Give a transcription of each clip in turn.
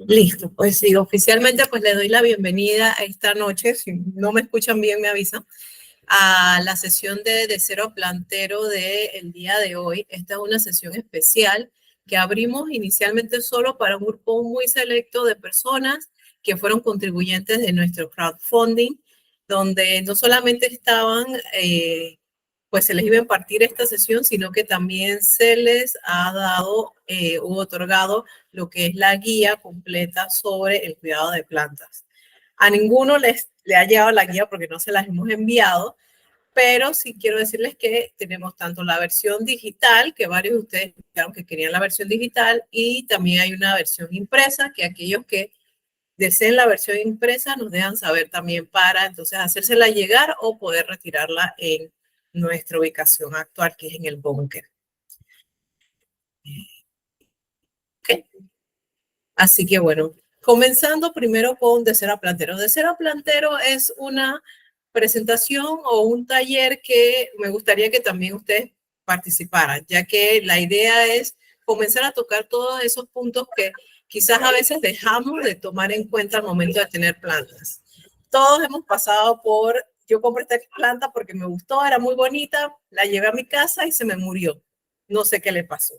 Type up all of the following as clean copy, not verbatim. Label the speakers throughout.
Speaker 1: Listo, pues sí, oficialmente pues le doy la bienvenida a esta noche, si no me escuchan bien me avisan, a la sesión de Cero Plantero del día de hoy. Esta es una sesión especial que abrimos inicialmente solo para un grupo muy selecto de personas que fueron contribuyentes de nuestro crowdfunding, donde no solamente estaban pues se les iba a impartir esta sesión, sino que también se les ha dado o otorgado lo que es la guía completa sobre el cuidado de plantas. A ninguno le ha llegado la guía porque no se las hemos enviado, pero sí quiero decirles que tenemos tanto la versión digital, que varios de ustedes dijeron que querían la versión digital, y también hay una versión impresa, que aquellos que deseen la versión impresa nos dejan saber también para entonces hacérsela llegar o poder retirarla en nuestra ubicación actual, que es en el búnker. Okay. Así que bueno, comenzando primero con De Cero a Plantero. De Cero a Plantero es una presentación o un taller que me gustaría que también ustedes participaran, ya que la idea es comenzar a tocar todos esos puntos que quizás a veces dejamos de tomar en cuenta al momento de tener plantas. Todos hemos pasado por, yo compré esta planta porque me gustó, era muy bonita, la llevé a mi casa y se me murió. No sé qué le pasó.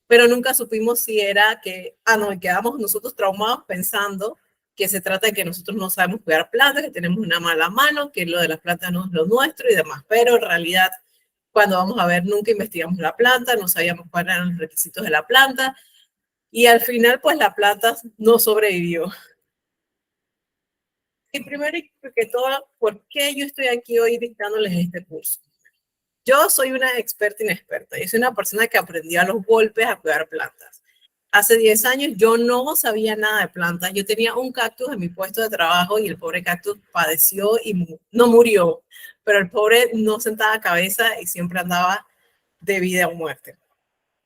Speaker 1: Pero nunca supimos si era que, no, y quedamos nosotros traumados pensando que se trata de que nosotros no sabemos cuidar plantas, que tenemos una mala mano, que lo de las plantas no es lo nuestro y demás. Pero en realidad, cuando vamos a ver, nunca investigamos la planta, no sabíamos cuáles eran los requisitos de la planta y al final, pues la planta no sobrevivió. Y primero que todo, ¿por qué yo estoy aquí hoy dictándoles este curso? Yo soy una experta inexperta. Yo soy una persona que aprendió a los golpes a cuidar plantas. Hace 10 años yo no sabía nada de plantas. Yo tenía un cactus en mi puesto de trabajo y el pobre cactus padeció y no murió, pero el pobre no sentaba cabeza y siempre andaba de vida o muerte.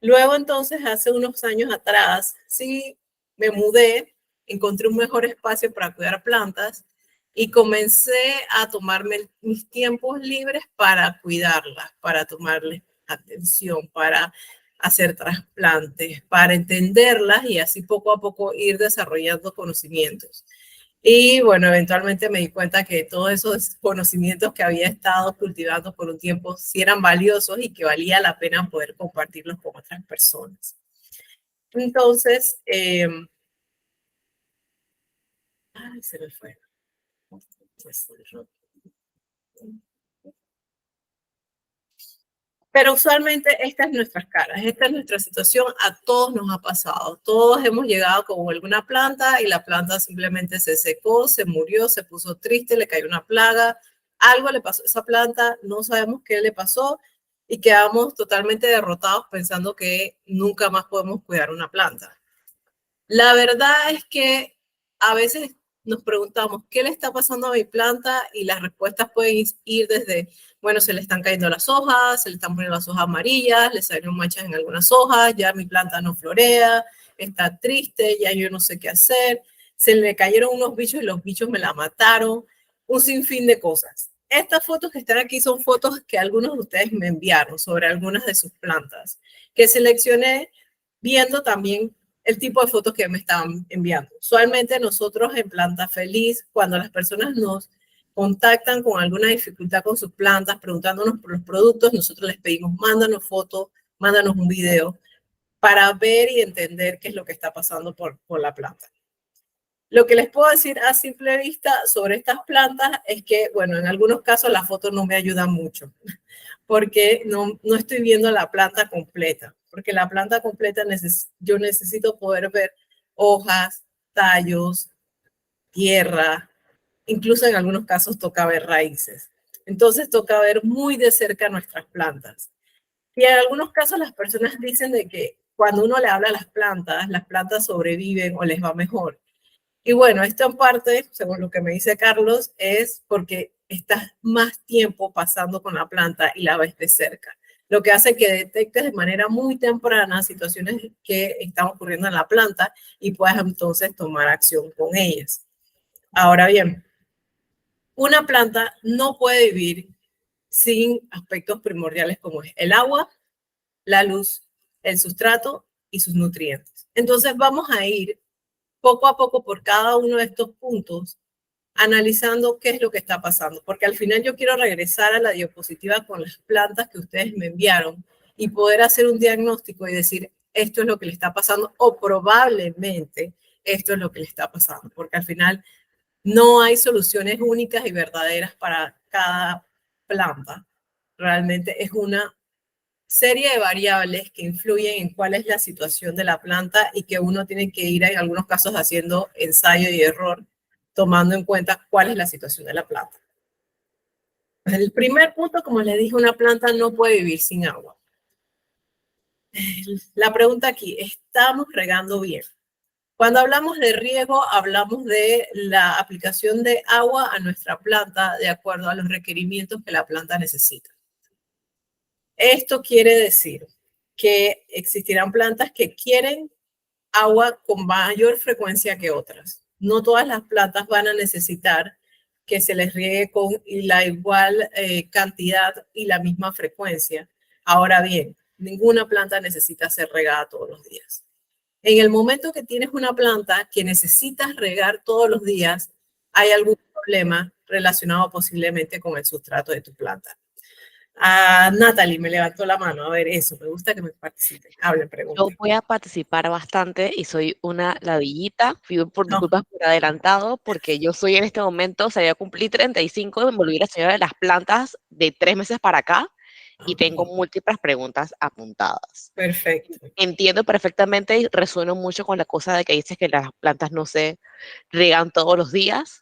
Speaker 1: Luego entonces, hace unos años atrás, sí me mudé, encontré un mejor espacio para cuidar plantas y comencé a tomarme mis tiempos libres para cuidarlas, para tomarles atención, para hacer trasplantes, para entenderlas y así poco a poco ir desarrollando conocimientos. Y bueno, eventualmente me di cuenta que todos esos conocimientos que había estado cultivando por un tiempo sí eran valiosos y que valía la pena poder compartirlos con otras personas. Entonces, se me fue. Pero usualmente esta es nuestra cara, esta es nuestra situación, a todos nos ha pasado, todos hemos llegado con alguna planta y la planta simplemente se secó, se murió, se puso triste, le cayó una plaga, algo le pasó a esa planta, no sabemos qué le pasó y quedamos totalmente derrotados pensando que nunca más podemos cuidar una planta. La verdad es que a veces nos preguntamos, ¿qué le está pasando a mi planta? Y las respuestas pueden ir desde, bueno, se le están cayendo las hojas, se le están poniendo las hojas amarillas, le salieron manchas en algunas hojas, ya mi planta no florea, está triste, ya yo no sé qué hacer, se le cayeron unos bichos y los bichos me la mataron, un sinfín de cosas. Estas fotos que están aquí son fotos que algunos de ustedes me enviaron sobre algunas de sus plantas, que seleccioné viendo también el tipo de fotos que me estaban enviando. Usualmente nosotros en Planta Feliz, cuando las personas nos contactan con alguna dificultad con sus plantas, preguntándonos por los productos, nosotros les pedimos, mándanos fotos, mándanos un video para ver y entender qué es lo que está pasando por la planta. Lo que les puedo decir a simple vista sobre estas plantas es que, bueno, en algunos casos las fotos no me ayudan mucho porque no estoy viendo la planta completa, porque la planta completa yo necesito poder ver hojas, tallos, tierra, incluso en algunos casos toca ver raíces. Entonces toca ver muy de cerca nuestras plantas. Y en algunos casos las personas dicen de que cuando uno le habla a las plantas sobreviven o les va mejor. Y bueno, esto en parte, según lo que me dice Carlos, es porque estás más tiempo pasando con la planta y la ves de cerca, lo que hace que detectes de manera muy temprana situaciones que están ocurriendo en la planta y puedas entonces tomar acción con ellas. Ahora bien, una planta no puede vivir sin aspectos primordiales como es el agua, la luz, el sustrato y sus nutrientes. Entonces vamos a ir poco a poco por cada uno de estos puntos, analizando qué es lo que está pasando, porque al final yo quiero regresar a la diapositiva con las plantas que ustedes me enviaron y poder hacer un diagnóstico y decir, esto es lo que le está pasando o probablemente esto es lo que le está pasando, porque al final no hay soluciones únicas y verdaderas para cada planta. Realmente es una serie de variables que influyen en cuál es la situación de la planta y que uno tiene que ir en algunos casos haciendo ensayo y error, tomando en cuenta cuál es la situación de la planta. El primer punto, como les dije, una planta no puede vivir sin agua. La pregunta aquí, ¿estamos regando bien? Cuando hablamos de riego, hablamos de la aplicación de agua a nuestra planta de acuerdo a los requerimientos que la planta necesita. Esto quiere decir que existirán plantas que quieren agua con mayor frecuencia que otras. No todas las plantas van a necesitar que se les riegue con la igual cantidad y la misma frecuencia. Ahora bien, ninguna planta necesita ser regada todos los días. En el momento que tienes una planta que necesitas regar todos los días, hay algún problema relacionado posiblemente con el sustrato de tu planta. Natalie me levantó la mano. A ver, eso, me gusta que me participen. Hablen,
Speaker 2: Yo
Speaker 1: pregunten.
Speaker 2: voy a participar bastante y soy una ladillita. Pido por
Speaker 1: No.
Speaker 2: disculpas por adelantado porque yo soy en este momento, o sea, ya cumplí 35 y me volví la señora de las plantas de 3 meses para acá y tengo
Speaker 1: Okay.
Speaker 2: múltiples preguntas apuntadas.
Speaker 1: Perfecto.
Speaker 2: Entiendo perfectamente y resueno mucho con la cosa de que dices que las plantas no se riegan todos los días.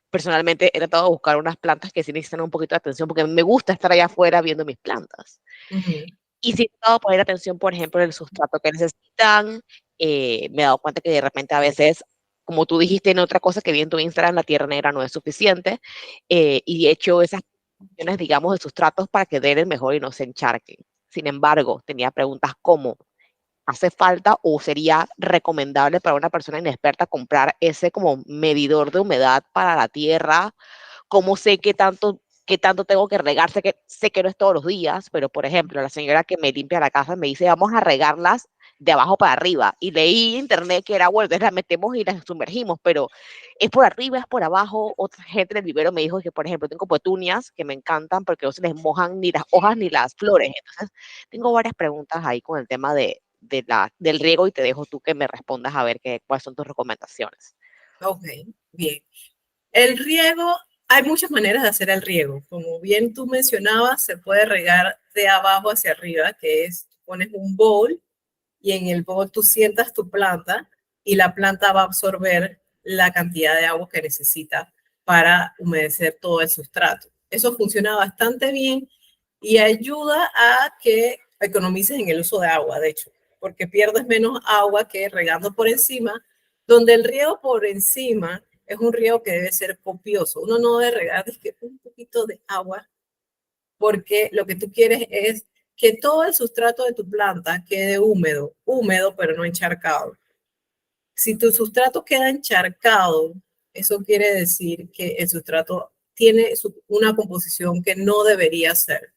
Speaker 2: Personalmente he tratado de buscar unas plantas que sí necesitan un poquito de atención porque me gusta estar allá afuera viendo mis plantas.
Speaker 1: Uh -huh.
Speaker 2: Y sí he tratado de poner atención, por ejemplo, en el sustrato que necesitan. Me he dado cuenta que de repente a veces, como tú dijiste en otra cosa que vi en tu Instagram, la tierra negra no es suficiente. Y he hecho esas opciones, digamos, de sustratos para que den mejor y no se encharquen. Sin embargo, tenía preguntas como, ¿hace falta o sería recomendable para una persona inexperta comprar ese como medidor de humedad para la tierra? ¿Cómo sé qué tanto tengo que regar? Sé que no es todos los días, pero por ejemplo, la señora que me limpia la casa me dice, vamos a regarlas de abajo para arriba. Y leí en internet que era, bueno, entonces las metemos y las sumergimos, pero es por arriba, es por abajo. Otra gente del vivero me dijo que, por ejemplo, tengo petunias que me encantan porque no se les mojan ni las hojas ni las flores. Entonces, tengo varias preguntas ahí con el tema del riego y te dejo tú que me respondas a ver cuáles son tus recomendaciones.
Speaker 1: Ok, bien. El riego, hay muchas maneras de hacer el riego. Como bien tú mencionabas, se puede regar de abajo hacia arriba, que es, pones un bowl y en el bowl tú sientas tu planta y la planta va a absorber la cantidad de agua que necesita para humedecer todo el sustrato. Eso funciona bastante bien y ayuda a que economices en el uso de agua, de hecho, porque pierdes menos agua que regando por encima, donde el riego por encima es un riego que debe ser copioso. Uno no debe regar es que un poquito de agua, porque lo que tú quieres es que todo el sustrato de tu planta quede húmedo, húmedo pero no encharcado. Si tu sustrato queda encharcado, eso quiere decir que el sustrato tiene una composición que no debería ser,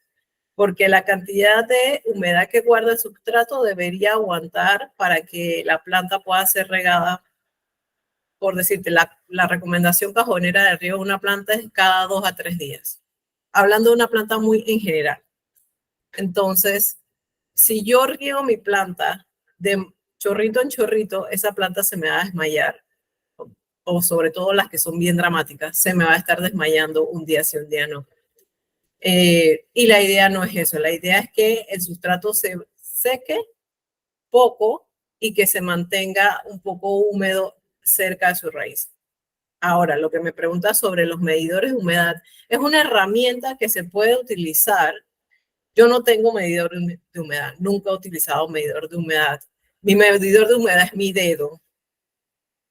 Speaker 1: porque la cantidad de humedad que guarda el sustrato debería aguantar para que la planta pueda ser regada. Por decirte, la recomendación cajonera de riego de una planta es cada 2 a 3 días. Hablando de una planta muy en general. Entonces, si yo riego mi planta de chorrito en chorrito, esa planta se me va a desmayar. O sobre todo las que son bien dramáticas, se me va a estar desmayando un día sí, un día no. Y la idea no es eso, la idea es que el sustrato se seque poco y que se mantenga un poco húmedo cerca de su raíz. Ahora, lo que me pregunta sobre los medidores de humedad, es una herramienta que se puede utilizar. Yo no tengo medidor de humedad, nunca he utilizado medidor de humedad. Mi medidor de humedad es mi dedo,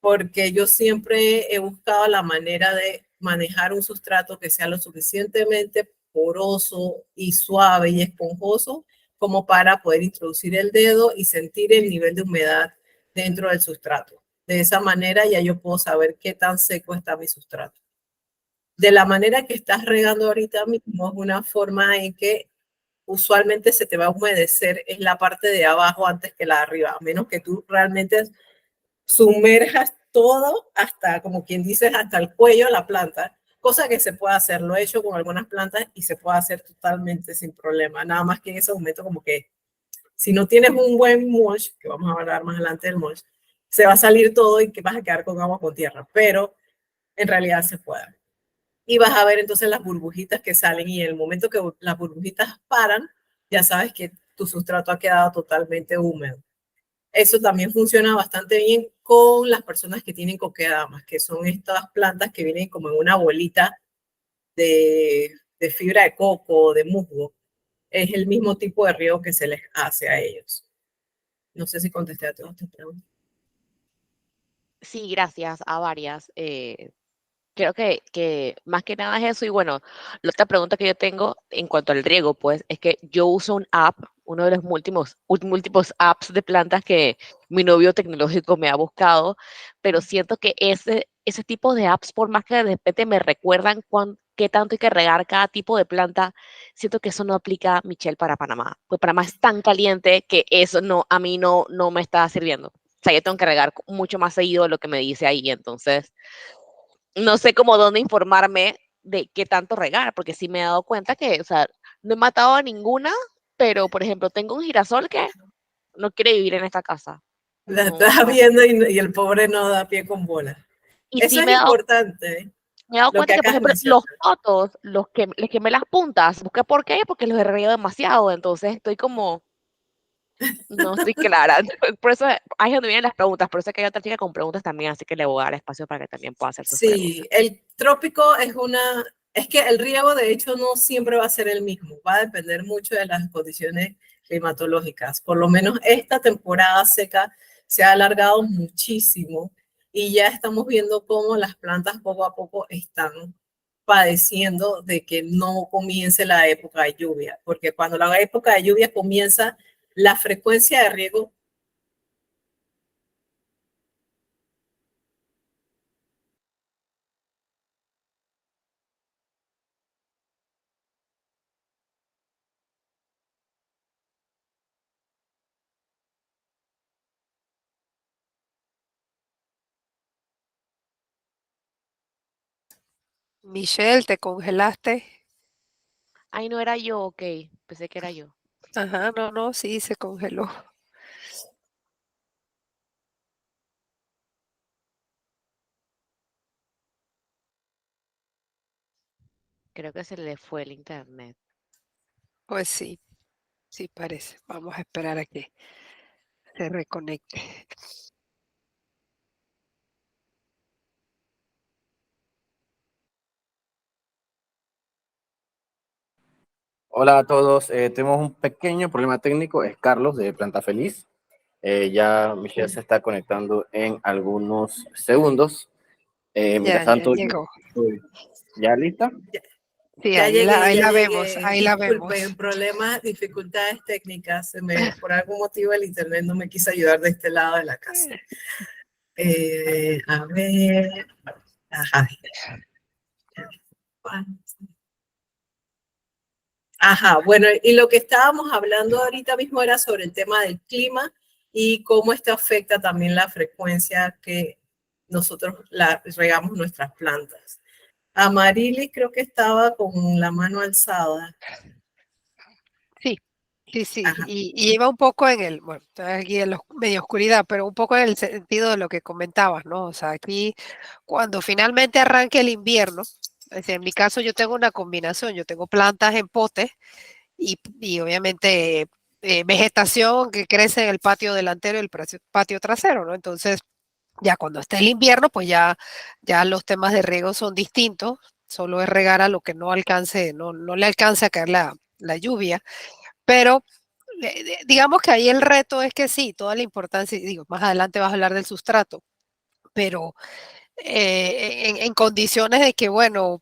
Speaker 1: porque yo siempre he buscado la manera de manejar un sustrato que sea lo suficientemente poroso y suave y esponjoso como para poder introducir el dedo y sentir el nivel de humedad dentro del sustrato. De esa manera ya yo puedo saber qué tan seco está mi sustrato. De la manera que estás regando ahorita mismo es una forma en que usualmente se te va a humedecer es la parte de abajo antes que la de arriba, a menos que tú realmente sumerjas todo hasta, como quien dice, hasta el cuello de la planta, cosa que se puede hacer. Lo he hecho con algunas plantas y se puede hacer totalmente sin problema. Nada más que en ese momento como que si no tienes un buen mulch, que vamos a hablar más adelante del mulch, se va a salir todo y que vas a quedar con agua con tierra, pero en realidad se puede. Y vas a ver entonces las burbujitas que salen y en el momento que las burbujitas paran, ya sabes que tu sustrato ha quedado totalmente húmedo. Eso también funciona bastante bien con las personas que tienen coquedamas, que son estas plantas que vienen como en una bolita de fibra de coco o de musgo. Es el mismo tipo de riego que se les hace a ellos. No sé si contesté a todas tus preguntas.
Speaker 2: Sí, gracias a varias. Creo que más que nada es eso. Y bueno, la otra pregunta que yo tengo en cuanto al riego, pues, es que yo uso un app, uno de los múltiples apps de plantas que mi novio tecnológico me ha buscado, pero siento que ese tipo de apps, por más que de repente me recuerdan qué tanto hay que regar cada tipo de planta, siento que eso no aplica, Michelle, para Panamá. Pues Panamá es tan caliente que eso no, a mí no me está sirviendo. O sea, yo tengo que regar mucho más seguido de lo que me dice ahí, entonces no sé cómo dónde informarme de qué tanto regar, porque sí me he dado cuenta que, o sea, no he matado a ninguna, pero por ejemplo, tengo un girasol que no quiere vivir en esta casa.
Speaker 1: La
Speaker 2: No,
Speaker 1: estás
Speaker 2: no me
Speaker 1: viendo
Speaker 2: sirve.
Speaker 1: y el pobre no da pie con bola.
Speaker 2: Y
Speaker 1: Eso
Speaker 2: sí
Speaker 1: es importante,
Speaker 2: me he dado
Speaker 1: lo
Speaker 2: cuenta
Speaker 1: que
Speaker 2: que, por
Speaker 1: acabas de
Speaker 2: ejemplo, los
Speaker 1: mencionar.
Speaker 2: fotos, les quemé las puntas. ¿Busqué por qué? Porque los he reído demasiado. Entonces estoy como, no estoy clara. Por eso ahí es donde vienen las preguntas. Por eso es que hay otra chica con preguntas también, así que le voy a dar espacio para que también pueda hacer sus preguntas.
Speaker 1: Sí, el trópico es que el riego de hecho no siempre va a ser el mismo, va a depender mucho de las condiciones climatológicas. Por lo menos esta temporada seca se ha alargado muchísimo y ya estamos viendo cómo las plantas poco a poco están padeciendo de que no comience la época de lluvia, porque cuando la época de lluvia comienza, la frecuencia de riego.
Speaker 3: Michelle, te congelaste.
Speaker 2: Ay, no era yo, ok. Pensé que era yo.
Speaker 3: Ajá, no, no, sí, se congeló.
Speaker 2: Creo que se le fue el internet.
Speaker 3: Pues sí, sí parece. Vamos a esperar a que se reconecte.
Speaker 4: Hola a todos, tenemos un pequeño problema técnico, es Carlos de Planta Feliz. Ya Michelle se está conectando en algunos segundos. Mientras
Speaker 3: Ya
Speaker 4: tanto, yo
Speaker 3: llegó.
Speaker 4: estoy ya lista.
Speaker 3: Sí,
Speaker 1: Ya
Speaker 3: ahí
Speaker 1: llegué, ya
Speaker 3: la vemos,
Speaker 1: llegué.
Speaker 3: ahí la vemos.
Speaker 1: Disculpen, problemas, dificultades técnicas. Por algún motivo el internet no me quiso ayudar de este lado de la casa. A ver. Ajá. Ajá, bueno, y lo que estábamos hablando ahorita mismo era sobre el tema del clima y cómo esto afecta también la frecuencia que nosotros regamos nuestras plantas. Amarilis creo que estaba con la mano alzada.
Speaker 3: Sí, sí, sí.
Speaker 1: Ajá.
Speaker 3: Y iba un poco bueno, estoy aquí en la media oscuridad, pero un poco en el sentido de lo que comentabas, ¿no? O sea, aquí cuando finalmente arranque el invierno, en mi caso yo tengo una combinación, yo tengo plantas en potes y obviamente vegetación que crece en el patio delantero y el patio trasero, ¿no? Entonces, ya cuando esté el invierno, pues ya los temas de riego son distintos, solo es regar a lo que no alcance, no le alcance a caer la lluvia, pero digamos que ahí el reto es que sí, toda la importancia, y digo, más adelante vas a hablar del sustrato, pero en condiciones de que, bueno,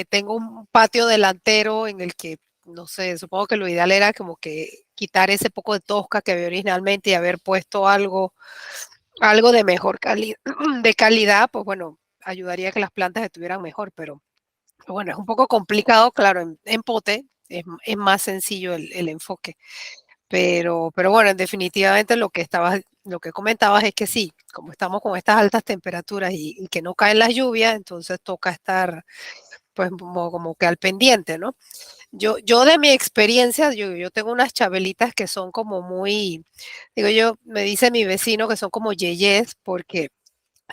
Speaker 3: tengo un patio delantero en el que, no sé, supongo que lo ideal era como que quitar ese poco de tosca que había originalmente y haber puesto algo de mejor de calidad, pues bueno, ayudaría a que las plantas estuvieran mejor, pero bueno, es un poco complicado, claro, en pote es más sencillo el enfoque, pero bueno, definitivamente lo que estabas lo que comentabas es que sí, como estamos con estas altas temperaturas y que no caen las lluvias, entonces toca estar pues como que al pendiente, ¿no? Yo de mi experiencia, yo tengo unas chabelitas que son como muy, digo yo, me dice mi vecino que son como yeyes, porque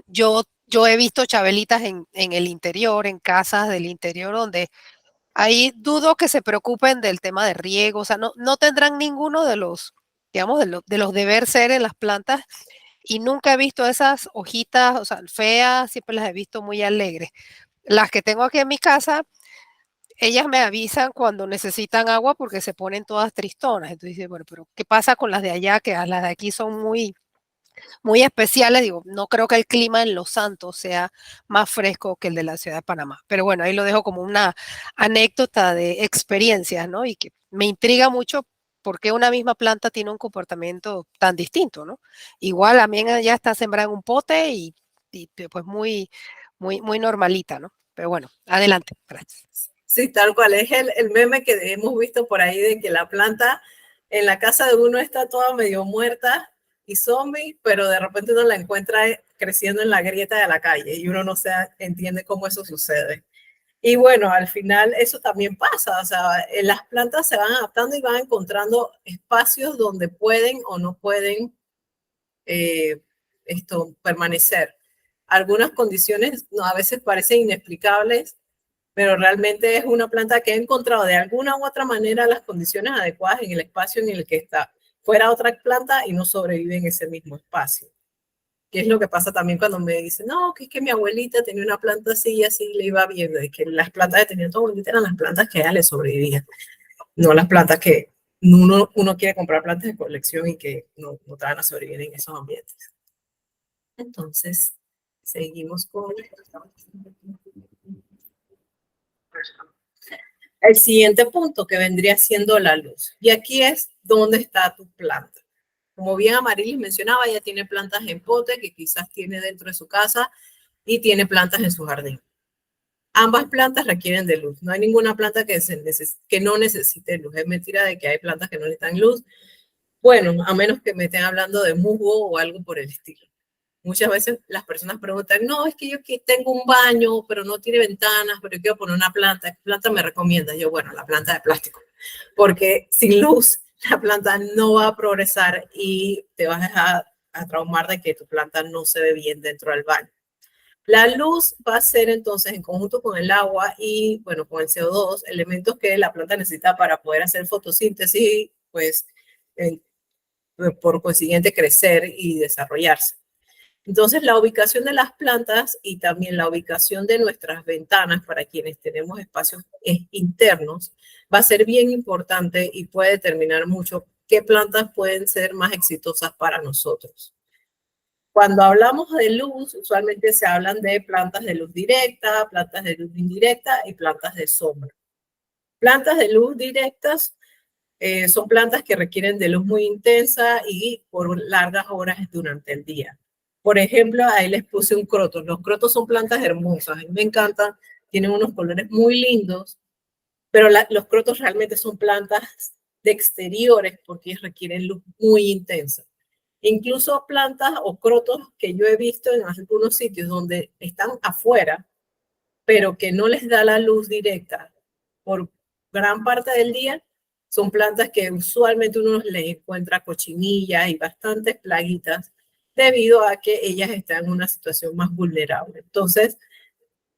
Speaker 3: yo he visto chabelitas en el interior, en casas del interior, donde ahí dudo que se preocupen del tema de riego, o sea, no tendrán ninguno de los, digamos, de los deber ser en las plantas y nunca he visto esas hojitas, o sea, feas, siempre las he visto muy alegres. Las que tengo aquí en mi casa, ellas me avisan cuando necesitan agua porque se ponen todas tristonas. Entonces, dice, bueno, pero ¿qué pasa con las de allá? Que las de aquí son muy especiales. Digo, no creo que el clima en Los Santos sea más fresco que el de la ciudad de Panamá. Pero bueno, ahí lo dejo como una anécdota de experiencias, ¿no? Y que me intriga mucho por qué una misma planta tiene un comportamiento tan distinto, ¿no? Igual también allá está sembrada en un pote y pues muy normalita, ¿no? Pero bueno, adelante. Gracias.
Speaker 1: Sí, tal cual. Es el meme que hemos visto por ahí de que la planta en la casa de uno está toda medio muerta y zombie, pero de repente uno la encuentra creciendo en la grieta de la calle y uno no se entiende cómo eso sucede. Y bueno, al final eso también pasa, o sea, las plantas se van adaptando y van encontrando espacios donde pueden o no pueden permanecer. Algunas condiciones no, a veces parecen inexplicables, pero realmente es una planta que ha encontrado de alguna u otra manera las condiciones adecuadas en el espacio en el que está. Fuera otra planta y no sobrevive en ese mismo espacio. Que es lo que pasa también cuando me dicen, no, que es que mi abuelita tenía una planta así y así le iba bien. De que las plantas que tenía tu abuelita eran las plantas que a ella le sobrevivían, no las plantas que uno quiere comprar plantas de colección y que no te van a sobrevivir en esos ambientes. Entonces, seguimos con el siguiente punto que vendría siendo la luz. Y aquí es donde está tu planta. Como bien Amarilis mencionaba, ella tiene plantas en pote que quizás tiene dentro de su casa y tiene plantas en su jardín. Ambas plantas requieren de luz. No hay ninguna planta que no necesite luz. Es mentira de que hay plantas que no necesitan luz. Bueno, a menos que me estén hablando de musgo o algo por el estilo. Muchas veces las personas preguntan, no, es que yo tengo un baño, pero no tiene ventanas, pero yo quiero poner una planta. ¿Qué planta me recomiendas? Yo, bueno, la planta de plástico. Porque sin luz, la planta no va a progresar y te vas a traumar de que tu planta no se ve bien dentro del baño. La luz va a ser entonces en conjunto con el agua y, bueno, con el CO2, elementos que la planta necesita para poder hacer fotosíntesis y, pues, por consiguiente, crecer y desarrollarse. Entonces, la ubicación de las plantas y también la ubicación de nuestras ventanas para quienes tenemos espacios internos va a ser bien importante y puede determinar mucho qué plantas pueden ser más exitosas para nosotros. Cuando hablamos de luz, usualmente se hablan de plantas de luz directa, plantas de luz indirecta y plantas de sombra. Plantas de luz directas son plantas que requieren de luz muy intensa y por largas horas durante el día. Por ejemplo, ahí les puse un croto. Los crotos son plantas hermosas, a mí me encantan, tienen unos colores muy lindos, pero los crotos realmente son plantas de exteriores porque requieren luz muy intensa. Incluso plantas o crotos que yo he visto en algunos sitios donde están afuera, pero que no les da la luz directa por gran parte del día, son plantas que usualmente uno les encuentra cochinillas y bastantes plaguitas debido a que ellas están en una situación más vulnerable. Entonces,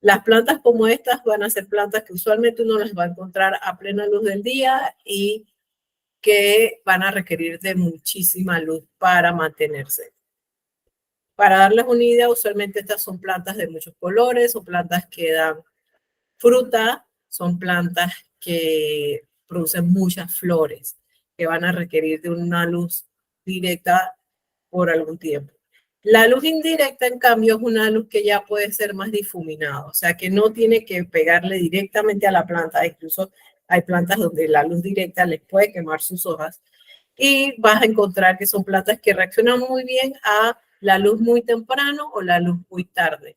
Speaker 1: las plantas como estas van a ser plantas que usualmente uno las va a encontrar a plena luz del día y que van a requerir de muchísima luz para mantenerse. Para darles una idea, usualmente estas son plantas de muchos colores, son plantas que dan fruta, son plantas que producen muchas flores, que van a requerir de una luz directa por algún tiempo. La luz indirecta, en cambio, es una luz que ya puede ser más difuminada, o sea, que no tiene que pegarle directamente a la planta, incluso hay plantas donde la luz directa les puede quemar sus hojas, y vas a encontrar que son plantas que reaccionan muy bien a la luz muy temprano o la luz muy tarde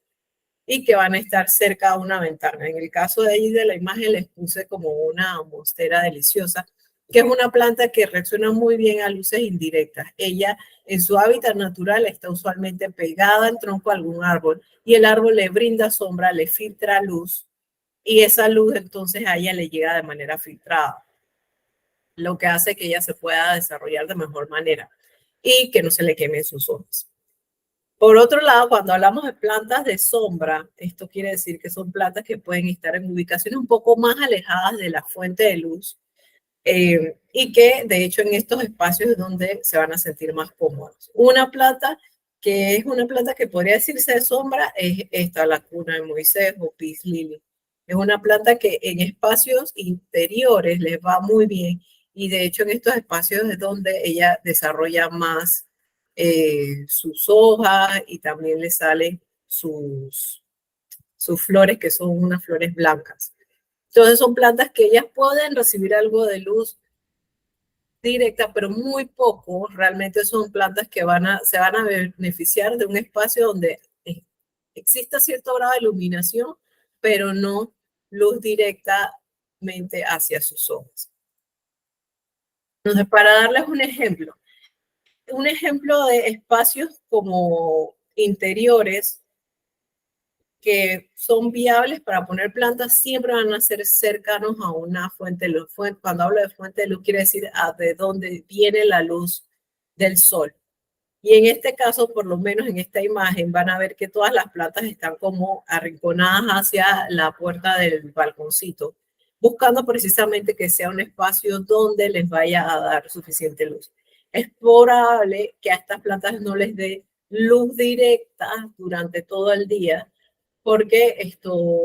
Speaker 1: y que van a estar cerca de una ventana. En el caso de ahí de la imagen les puse como una monstera deliciosa que es una planta que reacciona muy bien a luces indirectas. Ella, en su hábitat natural, está usualmente pegada al tronco de algún árbol y el árbol le brinda sombra, le filtra luz y esa luz entonces a ella le llega de manera filtrada, lo que hace que ella se pueda desarrollar de mejor manera y que no se le quemen sus hojas. Por otro lado, cuando hablamos de plantas de sombra, esto quiere decir que son plantas que pueden estar en ubicaciones un poco más alejadas de la fuente de luz y que de hecho en estos espacios es donde se van a sentir más cómodos. Una planta que es una planta que podría decirse de sombra es esta, la cuna de Moisés o Peace Lily. Es una planta que en espacios interiores les va muy bien y de hecho en estos espacios es donde ella desarrolla más sus hojas y también le salen sus flores que son unas flores blancas. Entonces son plantas que ellas pueden recibir algo de luz directa, pero muy poco. Realmente son plantas que se van a beneficiar de un espacio donde exista cierto grado de iluminación, pero no luz directamente hacia sus ojos. Entonces, para darles un ejemplo de espacios como interiores que son viables para poner plantas siempre van a ser cercanos a una fuente de luz. Cuando hablo de fuente de luz, quiere decir de dónde viene la luz del sol. Y en este caso, por lo menos en esta imagen, van a ver que todas las plantas están como arrinconadas hacia la puerta del balconcito, buscando precisamente que sea un espacio donde les vaya a dar suficiente luz. Es probable que a estas plantas no les dé luz directa durante todo el día, porque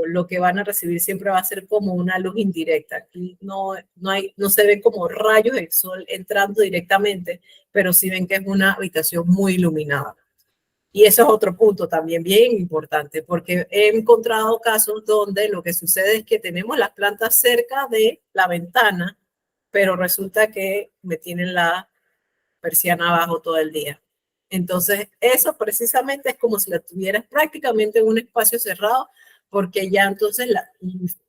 Speaker 1: lo que van a recibir siempre va a ser como una luz indirecta. Aquí no se ven como rayos del sol entrando directamente, pero sí ven que es una habitación muy iluminada. Y eso es otro punto también bien importante, porque he encontrado casos donde lo que sucede es que tenemos las plantas cerca de la ventana, pero resulta que me tienen la persiana abajo todo el día. Entonces, eso precisamente es como si la tuvieras prácticamente en un espacio cerrado, porque ya entonces el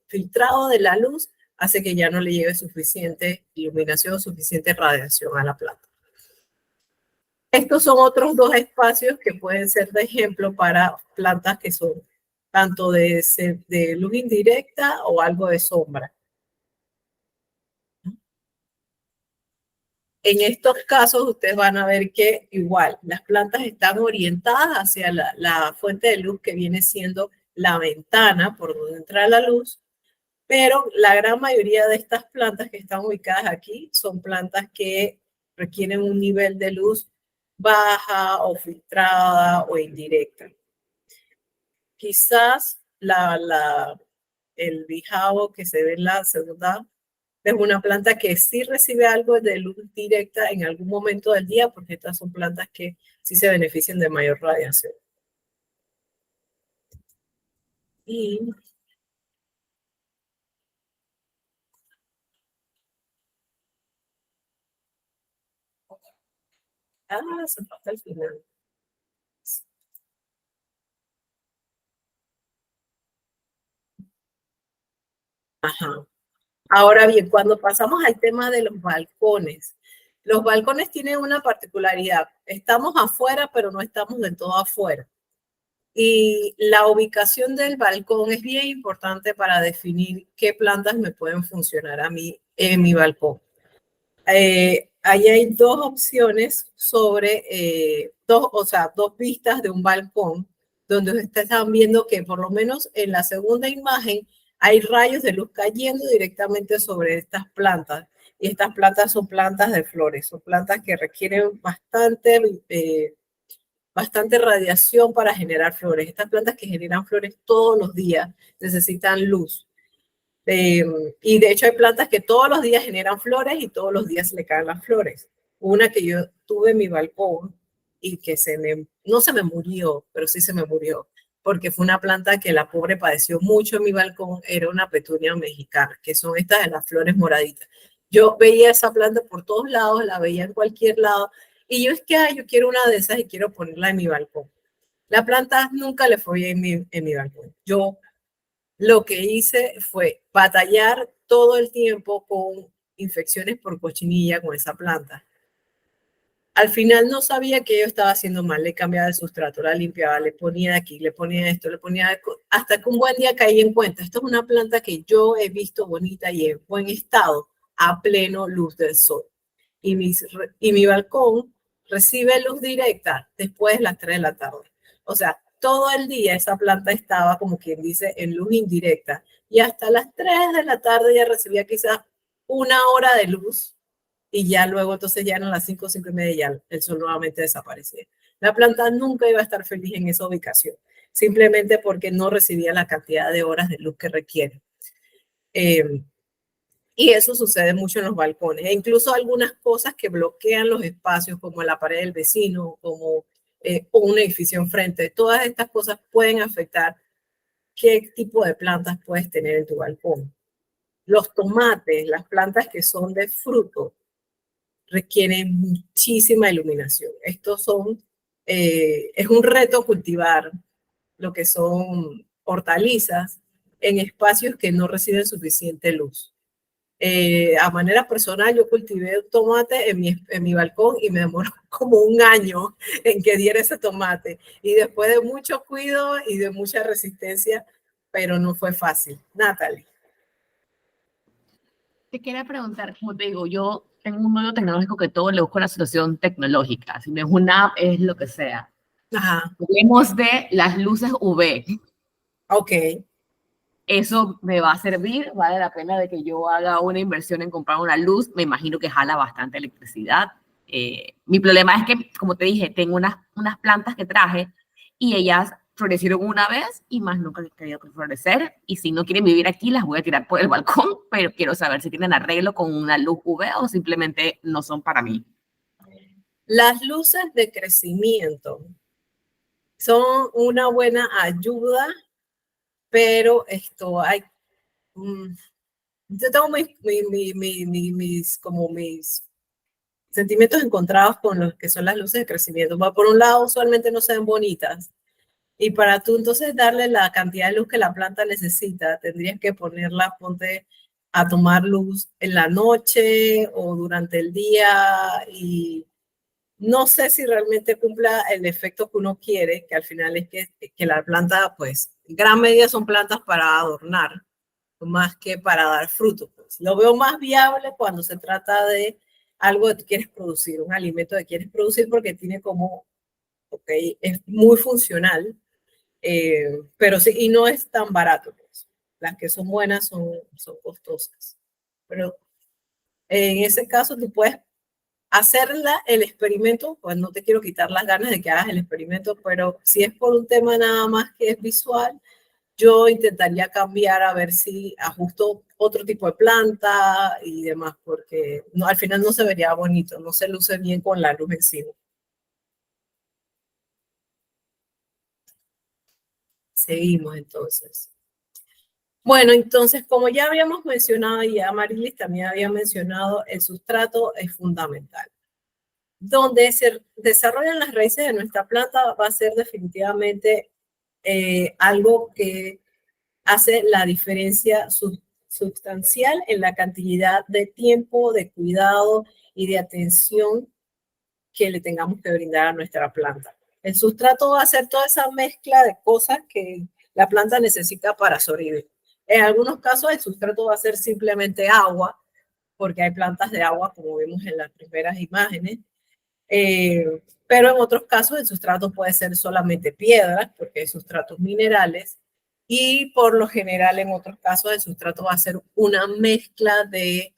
Speaker 1: filtrado de la luz hace que ya no le llegue suficiente iluminación, suficiente radiación a la planta. Estos son otros dos espacios que pueden ser de ejemplo para plantas que son tanto de luz indirecta o algo de sombra. En estos casos, ustedes van a ver que igual las plantas están orientadas hacia la fuente de luz que viene siendo la ventana por donde entra la luz, pero la gran mayoría de estas plantas que están ubicadas aquí son plantas que requieren un nivel de luz baja o filtrada o indirecta. Quizás el bijao que se ve en la segunda es una planta que sí recibe algo de luz directa en algún momento del día, porque estas son plantas que sí se benefician de mayor radiación. Y se falta el final. Ajá. Ahora bien, cuando pasamos al tema de los balcones tienen una particularidad. Estamos afuera, pero no estamos del todo afuera. Y la ubicación del balcón es bien importante para definir qué plantas me pueden funcionar a mí en mi balcón. Ahí hay dos opciones sobre dos vistas de un balcón, donde ustedes están viendo que por lo menos en la segunda imagen hay rayos de luz cayendo directamente sobre estas plantas. Y estas plantas son plantas de flores, son plantas que requieren bastante radiación para generar flores. Estas plantas que generan flores todos los días necesitan luz. Y de hecho hay plantas que todos los días generan flores y todos los días le caen las flores. Una que yo tuve en mi balcón y que no se me murió, pero sí se me murió, porque fue una planta que la pobre padeció mucho en mi balcón, era una petunia mexicana, que son estas de las flores moraditas. Yo veía esa planta por todos lados, la veía en cualquier lado, y yo es que yo quiero una de esas y quiero ponerla en mi balcón. La planta nunca le fue bien en mi balcón. Yo lo que hice fue batallar todo el tiempo con infecciones por cochinilla con esa planta. Al final no sabía que yo estaba haciendo mal, le cambiaba el sustrato, la limpiaba, le ponía aquí, le ponía esto, le ponía... Hasta que un buen día caí en cuenta, esto es una planta que yo he visto bonita y en buen estado, a pleno luz del sol. Y mi balcón recibe luz directa después de las 3 de la tarde. O sea, todo el día esa planta estaba, como quien dice, en luz indirecta. Y hasta las 3 de la tarde ya recibía quizás 1 hora de luz. Y ya luego, entonces ya eran las 5, 5:30, ya el sol nuevamente desaparecía. La planta nunca iba a estar feliz en esa ubicación, simplemente porque no recibía la cantidad de horas de luz que requiere. Y eso sucede mucho en los balcones. E incluso algunas cosas que bloquean los espacios, como la pared del vecino, como un edificio enfrente. Todas estas cosas pueden afectar qué tipo de plantas puedes tener en tu balcón. Los tomates, las plantas que son de fruto, requieren muchísima iluminación. Estos son, es un reto cultivar lo que son hortalizas en espacios que no reciben suficiente luz. A manera personal, yo cultivé un tomate en mi balcón y me demoró como 1 año en que diera ese tomate. Y después de mucho cuidado y de mucha resistencia, pero no fue fácil. Natalie.
Speaker 5: Te quería preguntar, como te digo, yo tengo un medio tecnológico que todo le busco una solución tecnológica. Si no es una app, es lo que sea.
Speaker 1: Ajá.
Speaker 5: Hablemos de las luces UV.
Speaker 1: Ok.
Speaker 5: Eso me va a servir, vale la pena de que yo haga una inversión en comprar una luz. Me imagino que jala bastante electricidad. Mi problema es que, como te dije, tengo unas plantas que traje y ellas florecieron una vez y más nunca han querido florecer. Y si no quieren vivir aquí, las voy a tirar por el balcón, pero quiero saber si tienen arreglo con una luz UV o simplemente no son para mí.
Speaker 1: Las luces de crecimiento son una buena ayuda, pero esto hay... yo tengo mis sentimientos encontrados con los que son las luces de crecimiento. Por un lado, usualmente no se ven bonitas. Y para tú entonces darle la cantidad de luz que la planta necesita, tendrías que ponerla, ponte a tomar luz en la noche o durante el día, y no sé si realmente cumpla el efecto que uno quiere, que al final es que la planta, pues, en gran medida son plantas para adornar, más que para dar fruto. Pues. Lo veo más viable cuando se trata de algo que tú quieres producir, un alimento que quieres producir, porque tiene como, ok, es muy funcional, pero sí, y no es tan barato. Pues. Las que son buenas son costosas. Pero en ese caso tú puedes hacerla el experimento, pues no te quiero quitar las ganas de que hagas el experimento, pero si es por un tema nada más que es visual, yo intentaría cambiar a ver si ajusto otro tipo de planta y demás, porque no, al final no se vería bonito, no se luce bien con la luz encima. Seguimos entonces. Bueno, entonces, como ya habíamos mencionado, y ya Marilis también había mencionado, el sustrato es fundamental. Donde se desarrollan las raíces de nuestra planta va a ser definitivamente algo que hace la diferencia sustancial en la cantidad de tiempo, de cuidado y de atención que le tengamos que brindar a nuestra planta. El sustrato va a ser toda esa mezcla de cosas que la planta necesita para sobrevivir. En algunos casos el sustrato va a ser simplemente agua, porque hay plantas de agua, como vimos en las primeras imágenes, pero en otros casos el sustrato puede ser solamente piedras, porque hay sustratos minerales, y por lo general en otros casos el sustrato va a ser una mezcla de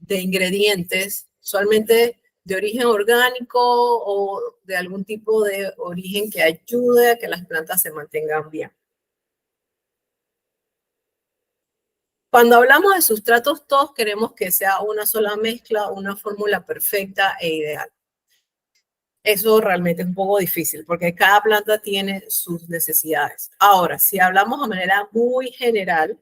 Speaker 1: ingredientes, usualmente de origen orgánico o de algún tipo de origen que ayude a que las plantas se mantengan bien. Cuando hablamos de sustratos, todos queremos que sea una sola mezcla, una fórmula perfecta e ideal. Eso realmente es un poco difícil porque cada planta tiene sus necesidades. Ahora, si hablamos de manera muy general,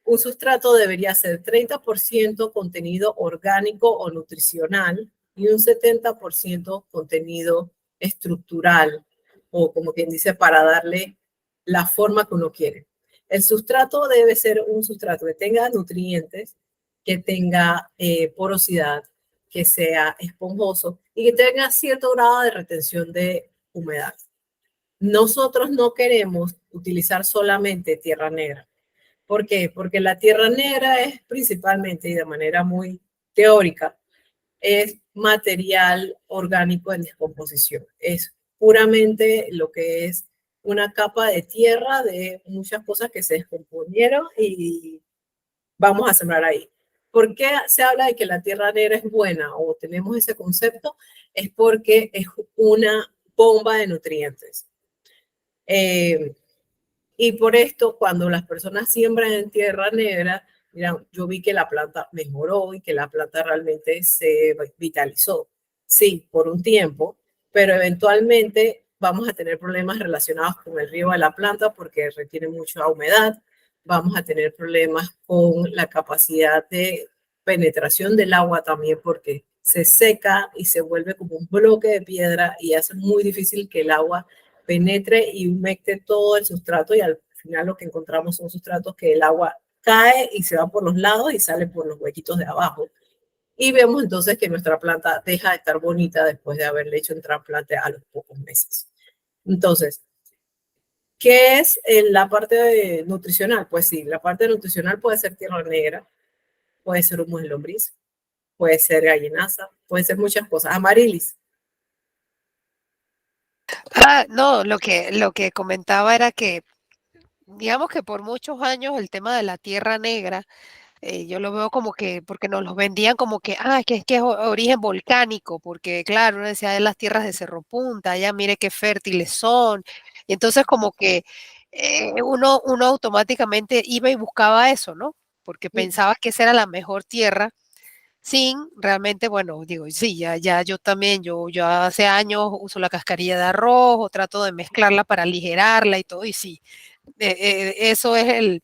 Speaker 1: un sustrato debería ser 30% contenido orgánico o nutricional y un 70% contenido estructural, o como quien dice, para darle la forma que uno quiere. El sustrato debe ser un sustrato que tenga nutrientes, que tenga porosidad, que sea esponjoso y que tenga cierto grado de retención de humedad. Nosotros no queremos utilizar solamente tierra negra. ¿Por qué? Porque la tierra negra es principalmente y de manera muy teórica, es material orgánico en descomposición. Es puramente lo que es una capa de tierra de muchas cosas que se descomponieron y vamos a sembrar ahí. ¿Por qué se habla de que la tierra negra es buena o tenemos ese concepto? Es porque es una bomba de nutrientes. Y por esto, cuando las personas siembran en tierra negra, mira, yo vi que la planta mejoró y que la planta realmente se vitalizó. Sí, por un tiempo, pero eventualmente vamos a tener problemas relacionados con el riego de la planta porque retiene mucha humedad. Vamos a tener problemas con la capacidad de penetración del agua también porque se seca y se vuelve como un bloque de piedra y hace muy difícil que el agua penetre y humecte todo el sustrato y al final lo que encontramos son sustratos que el agua cae y se va por los lados y sale por los huequitos de abajo. Y vemos entonces que nuestra planta deja de estar bonita después de haberle hecho un trasplante a los pocos meses. Entonces, ¿qué es la parte nutricional? Pues sí, la parte nutricional puede ser tierra negra, puede ser humus de lombriz, puede ser gallinaza, puede ser muchas cosas. Amarilis.
Speaker 3: No, lo que comentaba era que, digamos que por muchos años el tema de la tierra negra, yo lo veo como que, porque nos los vendían como que, es que es origen volcánico, porque claro, uno decía de las tierras de Cerro Punta, ya mire qué fértiles son, y entonces como que uno automáticamente iba y buscaba eso, ¿no? Porque pensaba que esa era la mejor tierra, sin realmente, bueno, digo, sí, ya yo también, yo hace años uso la cascarilla de arroz, o trato de mezclarla para aligerarla y todo, y sí, eso es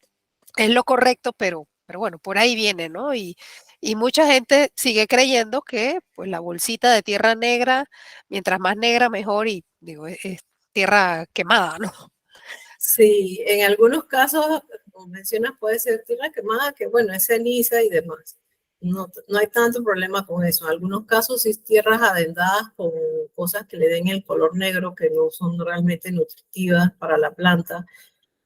Speaker 3: lo correcto, pero bueno, por ahí viene, ¿no? Y mucha gente sigue creyendo que pues la bolsita de tierra negra, mientras más negra mejor, y digo, es tierra quemada, ¿no?
Speaker 1: Sí, en algunos casos, como mencionas, puede ser tierra quemada, que bueno, es ceniza y demás. No hay tanto problema con eso. En algunos casos sí tierras adendadas con cosas que le den el color negro, que no son realmente nutritivas para la planta.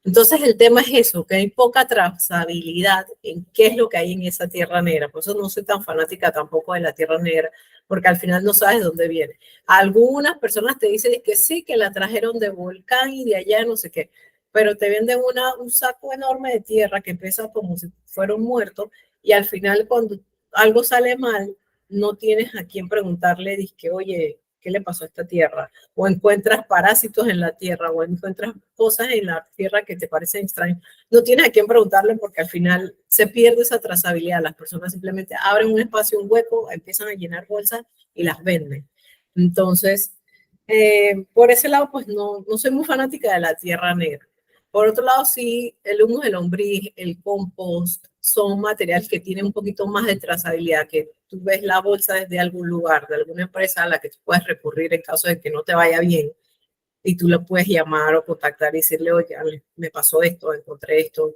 Speaker 1: Entonces el tema es eso, que hay poca trazabilidad en qué es lo que hay en esa tierra negra. Por eso no soy tan fanática tampoco de la tierra negra, porque al final no sabes de dónde viene. Algunas personas te dicen que sí, que la trajeron de volcán y de allá no sé qué, pero te venden un saco enorme de tierra que pesa como si fuera un muerto y al final cuando algo sale mal, no tienes a quién preguntarle, que oye, ¿qué le pasó a esta tierra? O encuentras parásitos en la tierra, o encuentras cosas en la tierra que te parecen extrañas. No tienes a quién preguntarle porque al final se pierde esa trazabilidad. Las personas simplemente abren un espacio, un hueco, empiezan a llenar bolsas y las venden. Entonces, por ese lado, pues no soy muy fanática de la tierra negra. Por otro lado, sí, el humus de lombriz, el compost, son materiales que tienen un poquito más de trazabilidad, que tú ves la bolsa desde algún lugar, de alguna empresa a la que tú puedes recurrir en caso de que no te vaya bien, y tú la puedes llamar o contactar y decirle, oye, me pasó esto, encontré esto,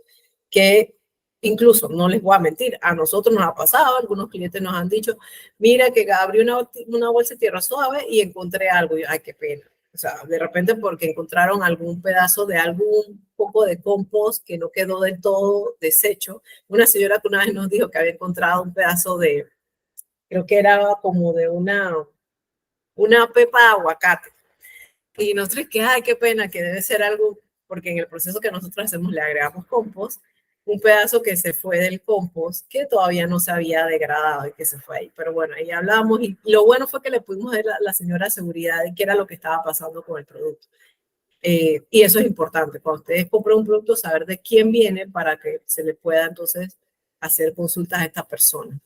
Speaker 1: que incluso, no les voy a mentir, a nosotros nos ha pasado, algunos clientes nos han dicho, mira que abrí una bolsa de tierra suave y encontré algo, y yo, ay, qué pena. O sea, de repente porque encontraron algún pedazo de algún poco de compost que no quedó del todo deshecho. Una señora que una vez nos dijo que había encontrado un pedazo de, creo que era como de una pepa de aguacate. Y nosotros que, ay, qué pena, que debe ser algo, porque en el proceso que nosotros hacemos le agregamos compost, un pedazo que se fue del compost que todavía no se había degradado y que se fue ahí. Pero bueno, ahí hablamos y lo bueno fue que le pudimos dar a la señora seguridad de qué era lo que estaba pasando con el producto. Y eso es importante, cuando ustedes compran un producto, saber de quién viene para que se le pueda entonces hacer consultas a esta persona.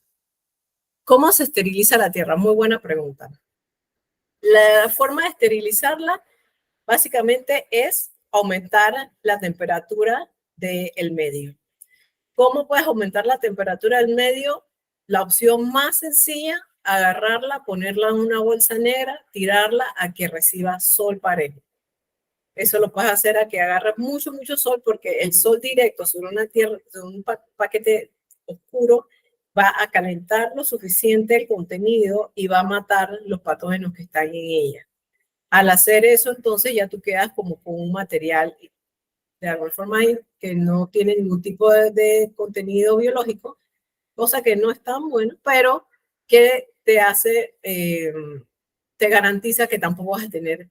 Speaker 1: ¿Cómo se esteriliza la tierra? Muy buena pregunta. La forma de esterilizarla básicamente es aumentar la temperatura del medio. ¿Cómo puedes aumentar la temperatura del medio? La opción más sencilla, agarrarla, ponerla en una bolsa negra, tirarla a que reciba sol parejo. Eso lo puedes hacer a que agarres mucho, mucho sol, porque el sol directo sobre una tierra, sobre un paquete oscuro, va a calentar lo suficiente el contenido y va a matar los patógenos que están en ella. Al hacer eso, entonces ya tú quedas como con un material de alguna forma que no tiene ningún tipo de contenido biológico, cosa que no es tan bueno, pero que te hace, te garantiza que tampoco vas a tener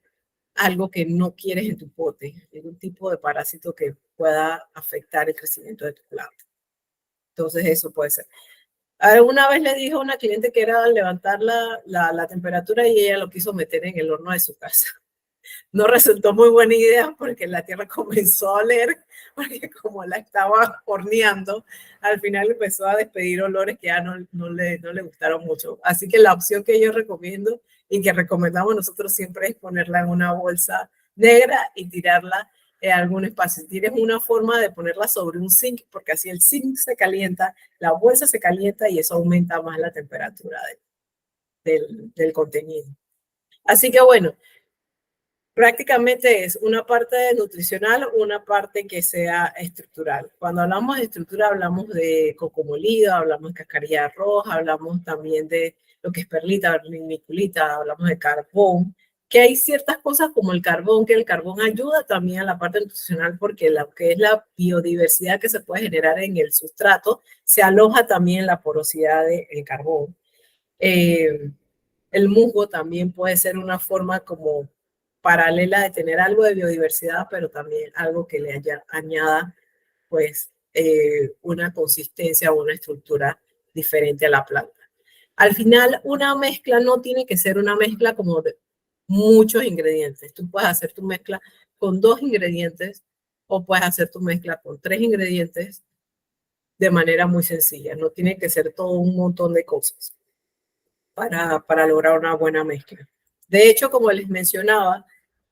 Speaker 1: algo que no quieres en tu pote, ningún tipo de parásito que pueda afectar el crecimiento de tu planta. Entonces eso puede ser. Una vez le dijo a una cliente que era levantar la temperatura y ella lo quiso meter en el horno de su casa. No resultó muy buena idea porque la tierra comenzó a oler, porque como la estaba horneando, al final empezó a despedir olores que ya no le gustaron mucho. Así que la opción que yo recomiendo y que recomendamos nosotros siempre es ponerla en una bolsa negra y tirarla en algún espacio. Si tienes una forma de ponerla sobre un zinc, porque así el zinc se calienta, la bolsa se calienta y eso aumenta más la temperatura del contenido. Así que bueno, prácticamente es una parte nutricional, una parte que sea estructural. Cuando hablamos de estructura, hablamos de coco molido, hablamos de cascarilla de arroz, hablamos también de lo que es perlita, vermiculita, hablamos de carbón, que hay ciertas cosas como el carbón, que el carbón ayuda también a la parte nutricional porque lo que es la biodiversidad que se puede generar en el sustrato se aloja también en la porosidad del carbón. El musgo también puede ser una forma como paralela de tener algo de biodiversidad, pero también algo que le añada pues una consistencia o una estructura diferente a la planta. Al final, una mezcla no tiene que ser una mezcla como de muchos ingredientes. Tú puedes hacer tu mezcla con 2 ingredientes o puedes hacer tu mezcla con 3 ingredientes de manera muy sencilla. No tiene que ser todo un montón de cosas para lograr una buena mezcla. De hecho, como les mencionaba,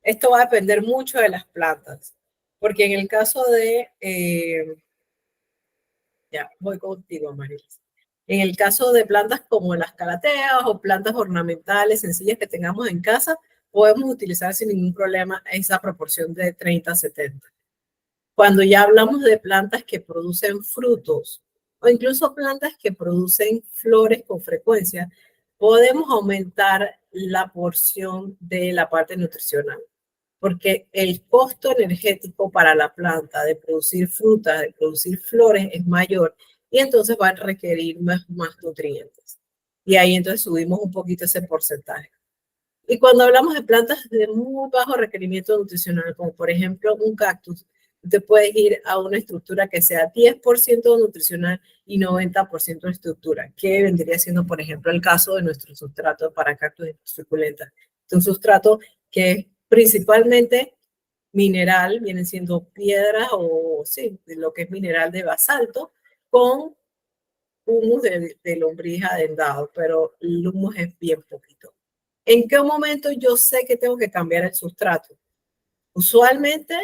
Speaker 1: esto va a depender mucho de las plantas, porque en el caso de, ya voy contigo, Marilis. En el caso de plantas como las calateas o plantas ornamentales sencillas que tengamos en casa, podemos utilizar sin ningún problema esa proporción de 30-70. Cuando ya hablamos de plantas que producen frutos o incluso plantas que producen flores con frecuencia, podemos aumentar la porción de la parte nutricional, porque el costo energético para la planta de producir frutas, de producir flores es mayor y entonces va a requerir más nutrientes. Y ahí entonces subimos un poquito ese porcentaje. Y cuando hablamos de plantas de muy bajo requerimiento nutricional, como por ejemplo un cactus, te puedes ir a una estructura que sea 10% nutricional y 90% de estructura, que vendría siendo, por ejemplo, el caso de nuestro sustrato para cactus suculentas. Es un sustrato que es principalmente mineral, vienen siendo piedras o sí, lo que es mineral de basalto, con humus de lombriz adendado, pero el humus es bien poquito. ¿En qué momento yo sé que tengo que cambiar el sustrato? Usualmente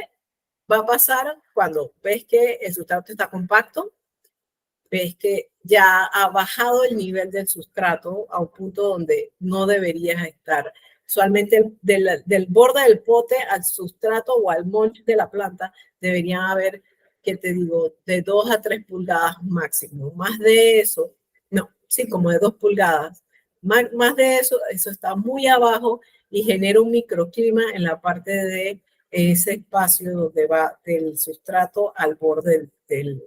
Speaker 1: va a pasar cuando ves que el sustrato está compacto, ves que ya ha bajado el nivel del sustrato a un punto donde no deberías estar. Usualmente del borde del pote al sustrato o al mulch de la planta deberían haber, ¿qué te digo?, de 2 a 3 pulgadas máximo. Más de eso, no, sí, como de 2 pulgadas. Más de eso, eso está muy abajo y genera un microclima en la parte de ese espacio donde va del sustrato al borde del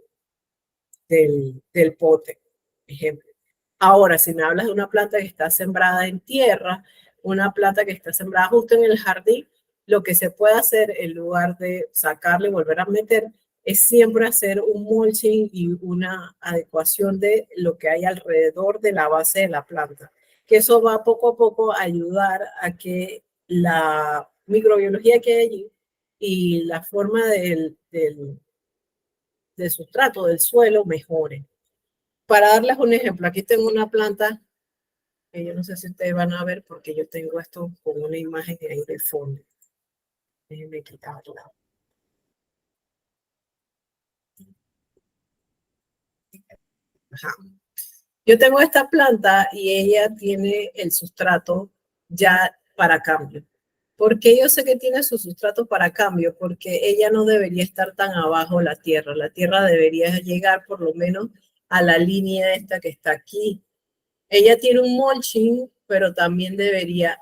Speaker 1: pote, ejemplo. Ahora, si me hablas de una planta que está sembrada en tierra, una planta que está sembrada justo en el jardín, lo que se puede hacer en lugar de sacarle y volver a meter es siempre hacer un mulching y una adecuación de lo que hay alrededor de la base de la planta, que eso va poco a poco a ayudar a que la microbiología que hay allí y la forma del sustrato del suelo mejore. Para darles un ejemplo, aquí tengo una planta que yo no sé si ustedes van a ver porque yo tengo esto con una imagen ahí de fondo. Déjenme quitarla. Ajá. Yo tengo esta planta y ella tiene el sustrato ya para cambio. Porque yo sé que tiene sus sustratos para cambio, porque ella no debería estar tan abajo la tierra. La tierra debería llegar por lo menos a la línea esta que está aquí. Ella tiene un mulching, pero también debería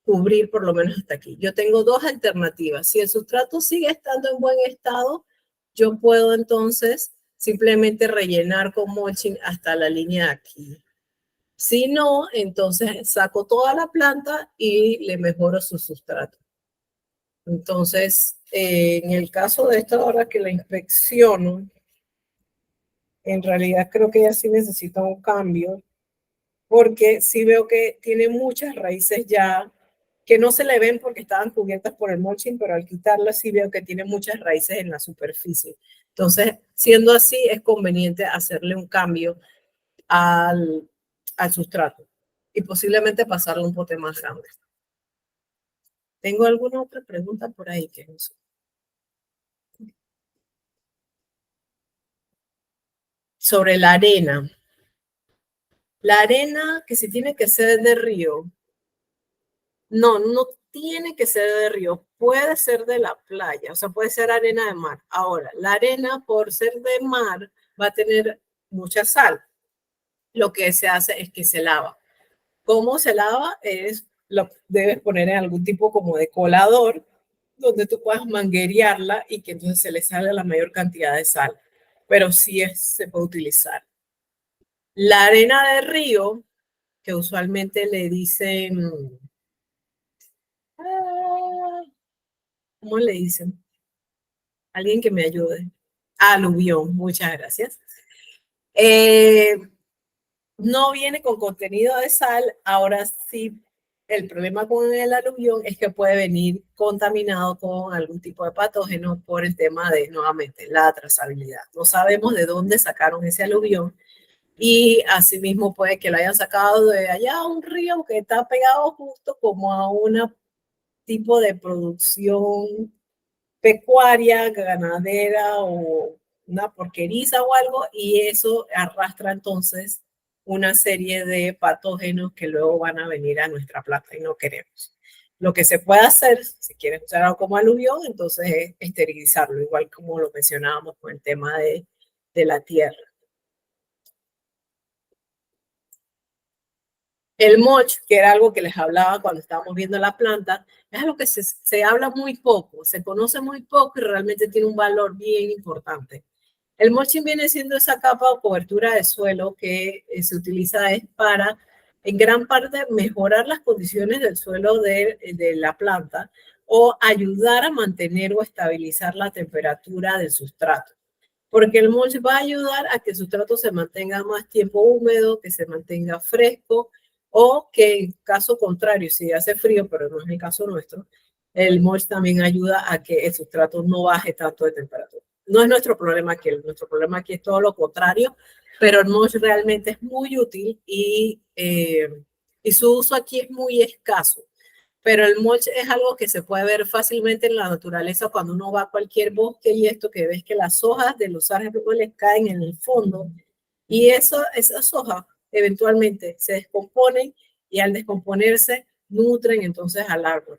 Speaker 1: cubrir por lo menos hasta aquí. Yo tengo dos alternativas. Si el sustrato sigue estando en buen estado, yo puedo entonces simplemente rellenar con mulching hasta la línea de aquí. Si no, entonces saco toda la planta y le mejoro su sustrato. Entonces, en el caso de esta, ahora que la inspecciono, en realidad creo que ella sí necesita un cambio, porque sí veo que tiene muchas raíces ya que no se le ven porque estaban cubiertas por el mulching, pero al quitarlas sí veo que tiene muchas raíces en la superficie. Entonces, siendo así, es conveniente hacerle un cambio al sustrato y posiblemente pasarle un pote más grande. ¿Tengo alguna otra pregunta por ahí que no sé? Sobre la arena. La arena que si tiene que ser de río. No, no tiene que ser de río. Puede ser de la playa, o sea, puede ser arena de mar. Ahora, la arena por ser de mar va a tener mucha sal. Lo que se hace es que se lava. ¿Cómo se lava? Lo debes poner en algún tipo como de colador donde tú puedas manguerearla y que entonces se le salga la mayor cantidad de sal. Pero sí se puede utilizar. La arena de río, que usualmente le dicen, ¿cómo le dicen? Alguien que me ayude. Aluvión, muchas gracias. No viene con contenido de sal, ahora sí, el problema con el aluvión es que puede venir contaminado con algún tipo de patógeno por el tema de, nuevamente, la trazabilidad. No sabemos de dónde sacaron ese aluvión y asimismo puede que lo hayan sacado de allá a un río que está pegado justo como a un tipo de producción pecuaria, ganadera o una porqueriza o algo, y eso arrastra entonces una serie de patógenos que luego van a venir a nuestra planta y no queremos. Lo que se puede hacer, si quieren usar algo como aluvión, entonces es esterilizarlo, igual como lo mencionábamos con el tema de la tierra. El mulch, que era algo que les hablaba cuando estábamos viendo la planta, es algo que se habla muy poco, se conoce muy poco y realmente tiene un valor bien importante. El mulching viene siendo esa capa o cobertura de suelo que se utiliza para, en gran parte, mejorar las condiciones del suelo de la planta o ayudar a mantener o estabilizar la temperatura del sustrato. Porque el mulch va a ayudar a que el sustrato se mantenga más tiempo húmedo, que se mantenga fresco, o que en caso contrario, si hace frío, pero no es el caso nuestro, el mulch también ayuda a que el sustrato no baje tanto de temperatura. No es nuestro problema aquí, nuestro problema aquí es todo lo contrario, pero el mulch realmente es muy útil y su uso aquí es muy escaso. Pero el mulch es algo que se puede ver fácilmente en la naturaleza cuando uno va a cualquier bosque y esto que ves que las hojas de los árboles caen en el fondo y esas hojas eventualmente se descomponen y al descomponerse nutren entonces al árbol.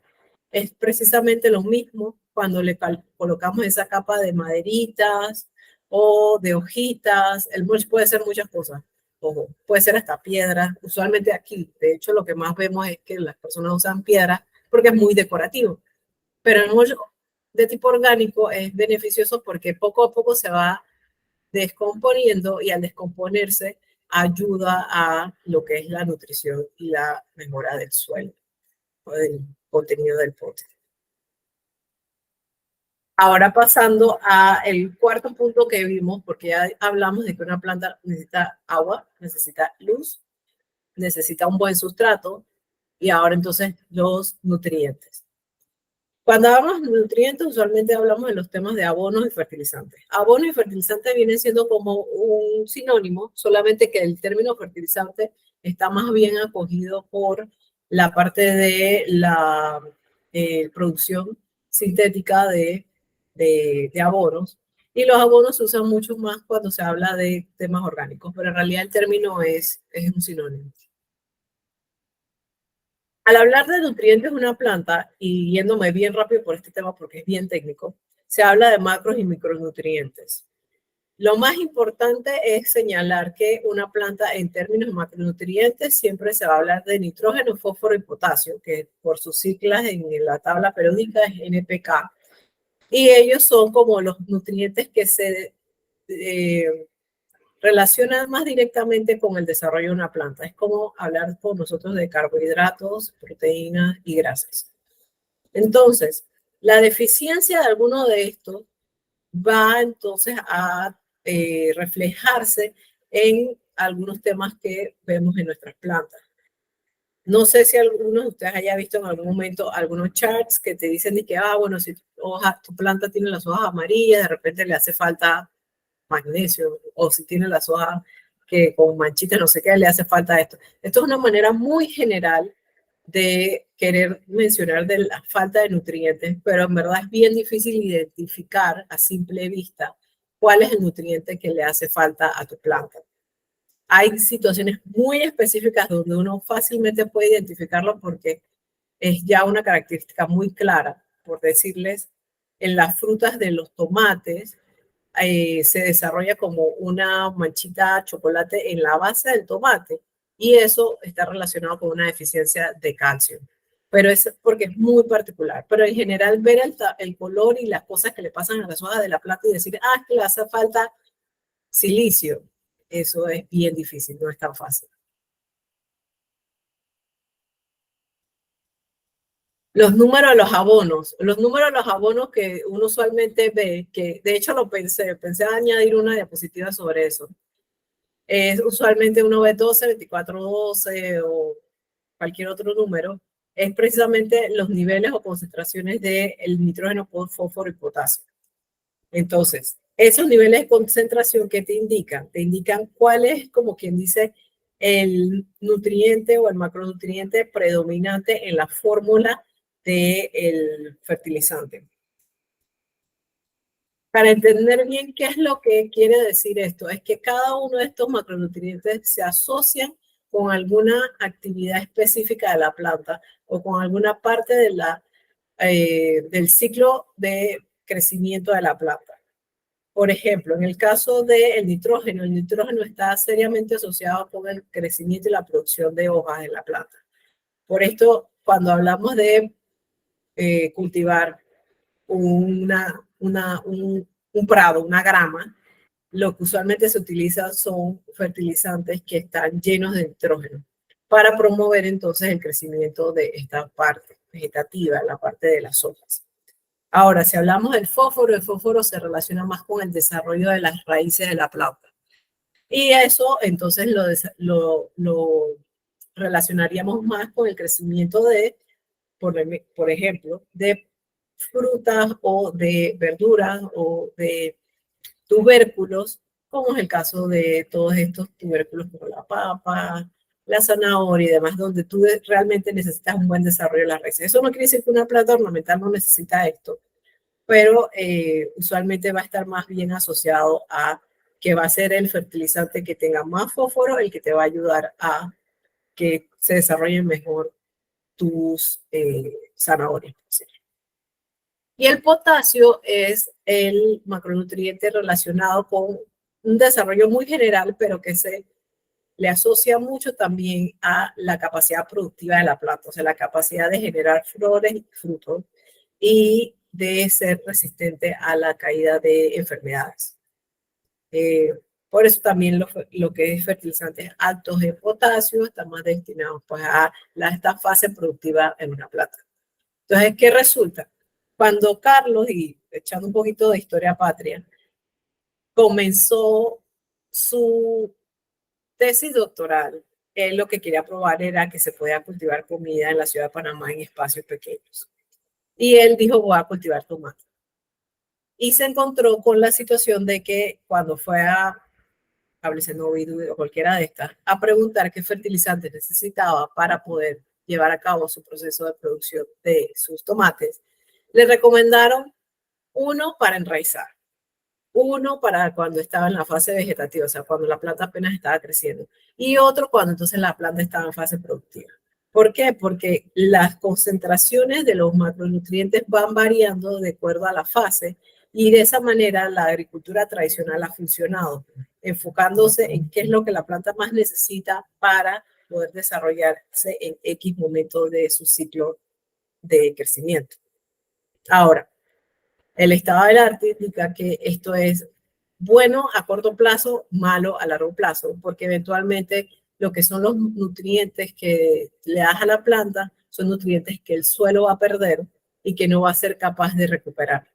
Speaker 1: Es precisamente lo mismo cuando le colocamos esa capa de maderitas o de hojitas. El mulch puede ser muchas cosas. Ojo, puede ser hasta piedras. Usualmente aquí, de hecho, lo que más vemos es que las personas usan piedras porque es muy decorativo. Pero el mulch de tipo orgánico es beneficioso porque poco a poco se va descomponiendo y al descomponerse ayuda a lo que es la nutrición y la mejora del suelo o del contenido del pote. Ahora pasando a el cuarto punto que vimos, porque ya hablamos de que una planta necesita agua, necesita luz, necesita un buen sustrato y ahora entonces los nutrientes. Cuando hablamos de nutrientes, usualmente hablamos de los temas de abonos y fertilizantes. Abono y fertilizante vienen siendo como un sinónimo, solamente que el término fertilizante está más bien acogido por la parte de la producción sintética de abonos. Y los abonos se usan mucho más cuando se habla de temas orgánicos, pero en realidad el término es un sinónimo. Al hablar de nutrientes de una planta, y yéndome bien rápido por este tema porque es bien técnico, se habla de macros y micronutrientes. Lo más importante es señalar que una planta en términos de macronutrientes siempre se va a hablar de nitrógeno, fósforo y potasio, que por sus siglas en la tabla periódica es NPK. Y ellos son como los nutrientes que se relacionan más directamente con el desarrollo de una planta. Es como hablar con nosotros de carbohidratos, proteínas y grasas. Entonces, la deficiencia de alguno de estos va entonces a reflejarse en algunos temas que vemos en nuestras plantas. No sé si alguno de ustedes haya visto en algún momento algunos charts que te dicen de que, bueno, si tu planta tiene las hojas amarillas, de repente le hace falta magnesio, o si tiene las hojas que con manchitas, no sé qué, le hace falta esto. Esto es una manera muy general de querer mencionar de la falta de nutrientes, pero en verdad es bien difícil identificar a simple vista cuál es el nutriente que le hace falta a tu planta. Hay situaciones muy específicas donde uno fácilmente puede identificarlo porque es ya una característica muy clara. Por decirles, en las frutas de los tomates se desarrolla como una manchita de chocolate en la base del tomate y eso está relacionado con una deficiencia de calcio. Pero es porque es muy particular. Pero en general ver el color y las cosas que le pasan a las hojas de la planta y decir, es que le hace falta silicio, eso es bien difícil, no es tan fácil. Los números de los abonos que uno usualmente ve, que de hecho lo pensé añadir una diapositiva sobre eso. Usualmente uno ve 12, 24, 12 o cualquier otro número, es precisamente los niveles o concentraciones del nitrógeno, fósforo y potasio. Entonces, esos niveles de concentración que te indican cuál es, como quien dice, el nutriente o el macronutriente predominante en la fórmula del fertilizante. Para entender bien qué es lo que quiere decir esto, es que cada uno de estos macronutrientes se asocian con alguna actividad específica de la planta o con alguna parte del ciclo de crecimiento de la planta. Por ejemplo, en el caso del nitrógeno, el nitrógeno está seriamente asociado con el crecimiento y la producción de hojas en la planta. Por esto, cuando hablamos de cultivar un prado, una grama, lo que usualmente se utiliza son fertilizantes que están llenos de nitrógeno para promover entonces el crecimiento de esta parte vegetativa, la parte de las hojas. Ahora, si hablamos del fósforo, el fósforo se relaciona más con el desarrollo de las raíces de la planta. Y eso entonces lo relacionaríamos más con el crecimiento de, por ejemplo, de frutas o de verduras o de tubérculos, como es el caso de todos estos tubérculos como la papa, la zanahoria y demás, donde tú realmente necesitas un buen desarrollo de las raíces. Eso no quiere decir que una planta ornamental no necesita esto, pero usualmente va a estar más bien asociado a que va a ser el fertilizante que tenga más fósforo, el que te va a ayudar a que se desarrollen mejor tus zanahorias. Y el potasio es el macronutriente relacionado con un desarrollo muy general, pero que se le asocia mucho también a la capacidad productiva de la planta, o sea, la capacidad de generar flores y frutos y de ser resistente a la caída de enfermedades. Por eso también lo que es fertilizantes altos en potasio están más destinados pues, a esta fase productiva en una planta. Entonces, ¿qué resulta? Cuando Carlos, y echando un poquito de historia patria, comenzó su tesis doctoral, él lo que quería probar era que se podía cultivar comida en la ciudad de Panamá en espacios pequeños. Y él dijo, voy a cultivar tomate. Y se encontró con la situación de que cuando fue a Novidu o cualquiera de estas, a preguntar qué fertilizantes necesitaba para poder llevar a cabo su proceso de producción de sus tomates, le recomendaron uno para enraizar, uno para cuando estaba en la fase vegetativa, o sea, cuando la planta apenas estaba creciendo, y otro cuando entonces la planta estaba en fase productiva. ¿Por qué? Porque las concentraciones de los macronutrientes van variando de acuerdo a la fase y de esa manera la agricultura tradicional ha funcionado, enfocándose en qué es lo que la planta más necesita para poder desarrollarse en X momento de su ciclo de crecimiento. Ahora, el estado del arte indica que esto es bueno a corto plazo, malo a largo plazo, porque eventualmente lo que son los nutrientes que le das a la planta son nutrientes que el suelo va a perder y que no va a ser capaz de recuperar.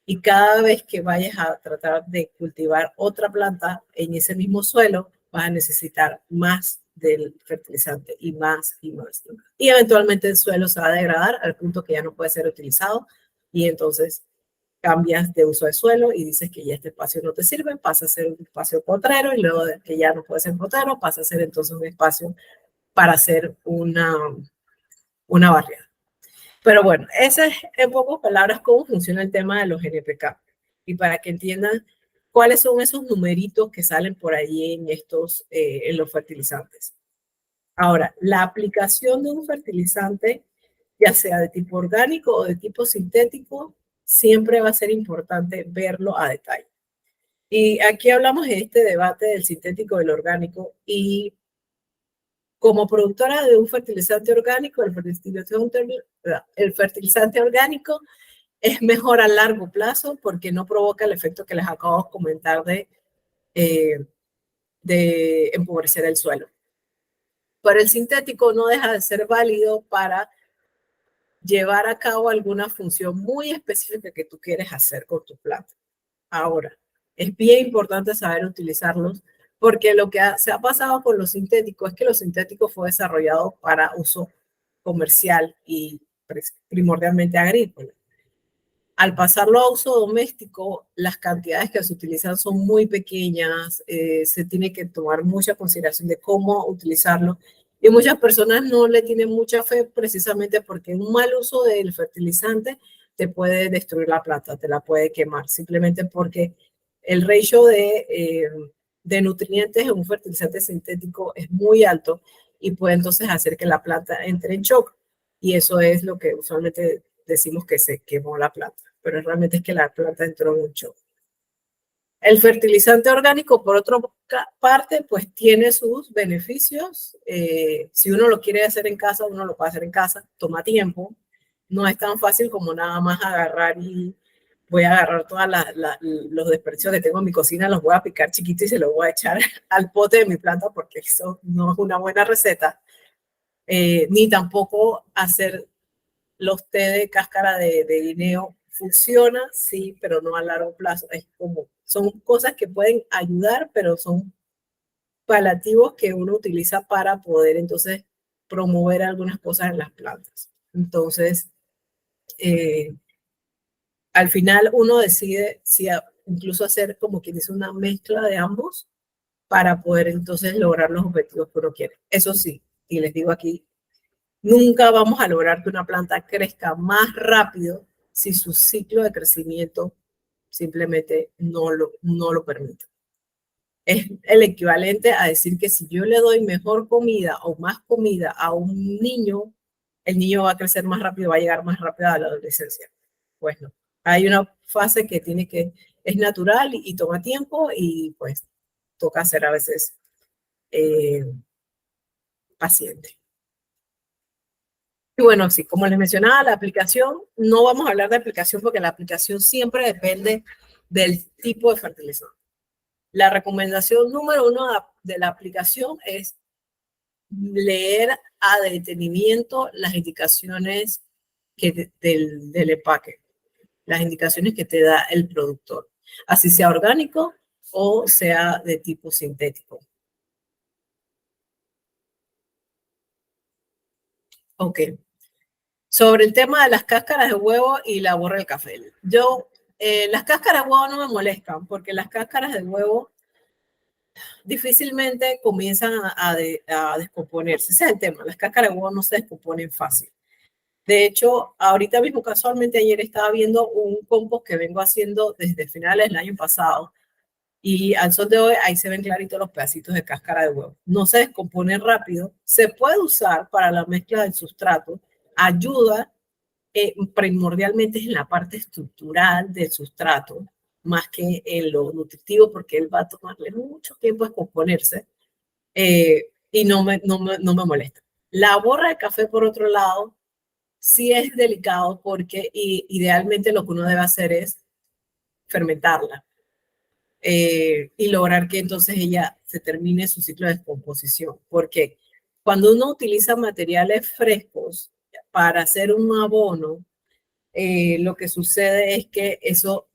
Speaker 1: Y cada vez que vayas a tratar de cultivar otra planta en ese mismo suelo, vas a necesitar más del fertilizante y más y más. Y eventualmente el suelo se va a degradar al punto que ya no puede ser utilizado y entonces cambias de uso de suelo y dices que ya este espacio no te sirve, pasa a ser un espacio potrero y luego de que ya no puede ser potrero, pasa a ser entonces un espacio para hacer una barriada. Pero bueno, ese es en pocas palabras cómo funciona el tema de los NPK y para que entiendan cuáles son esos numeritos que salen por ahí en estos, en los fertilizantes. Ahora, la aplicación de un fertilizante, ya sea de tipo orgánico o de tipo sintético, siempre va a ser importante verlo a detalle. Y aquí hablamos de este debate del sintético y del orgánico y como productora de un fertilizante orgánico, el fertilizante orgánico es mejor a largo plazo porque no provoca el efecto que les acabo de comentar de empobrecer el suelo. Pero el sintético no deja de ser válido para llevar a cabo alguna función muy específica que tú quieres hacer con tu planta. Ahora, es bien importante saber utilizarlos porque lo que se ha pasado con los sintéticos es que los sintéticos fue desarrollado para uso comercial y primordialmente agrícola. Al pasarlo a uso doméstico, las cantidades que se utilizan son muy pequeñas, se tiene que tomar mucha consideración de cómo utilizarlo y muchas personas no le tienen mucha fe precisamente porque un mal uso del fertilizante te puede destruir la planta, te la puede quemar, simplemente porque el ratio de nutrientes en un fertilizante sintético es muy alto y puede entonces hacer que la planta entre en shock. Y eso es lo que usualmente decimos que se quemó la planta, pero realmente es que la planta entró en un shock. El fertilizante orgánico, por otra parte, pues tiene sus beneficios. Si uno lo quiere hacer en casa, uno lo puede hacer en casa, toma tiempo. No es tan fácil como nada más agarrar y voy a agarrar todos los desperdicios que tengo en mi cocina, los voy a picar chiquitos y se los voy a echar al pote de mi planta porque eso no es una buena receta. Ni tampoco hacer los té de cáscara de guineo. Funciona, sí, pero no a largo plazo. Es como, son cosas que pueden ayudar, pero son paliativos que uno utiliza para poder entonces promover algunas cosas en las plantas. Entonces, al final uno decide si incluso hacer como quien dice una mezcla de ambos para poder entonces lograr los objetivos que uno quiere. Eso sí, y les digo aquí, nunca vamos a lograr que una planta crezca más rápido si su ciclo de crecimiento simplemente no lo permite. Es el equivalente a decir que si yo le doy mejor comida o más comida a un niño, el niño va a crecer más rápido, va a llegar más rápido a la adolescencia. Pues no. Hay una fase que es natural y toma tiempo y pues toca ser a veces paciente. Y bueno, sí, como les mencionaba, la aplicación, no vamos a hablar de aplicación porque la aplicación siempre depende del tipo de fertilizante. La recomendación número 1 de la aplicación es leer a detenimiento las indicaciones del empaque, las indicaciones que te da el productor, así sea orgánico o sea de tipo sintético. Ok. Sobre el tema de las cáscaras de huevo y la borra del café. Las cáscaras de huevo no me molestan porque las cáscaras de huevo difícilmente comienzan a descomponerse. Ese es el tema. Las cáscaras de huevo no se descomponen fácil. De hecho, ahorita mismo, casualmente ayer estaba viendo un compost que vengo haciendo desde finales del año pasado Y al sol de hoy, ahí se ven claritos los pedacitos de cáscara de huevo. No se descompone rápido. Se puede usar para la mezcla del sustrato. Ayuda primordialmente en la parte estructural del sustrato, más que en lo nutritivo, porque él va a tomarle mucho tiempo descomponerse y no me molesta. La borra de café, por otro lado, sí es delicado porque idealmente lo que uno debe hacer es fermentarla. Y lograr que entonces ella se termine su ciclo de descomposición. Porque cuando uno utiliza materiales frescos para hacer un abono, lo que sucede es que eso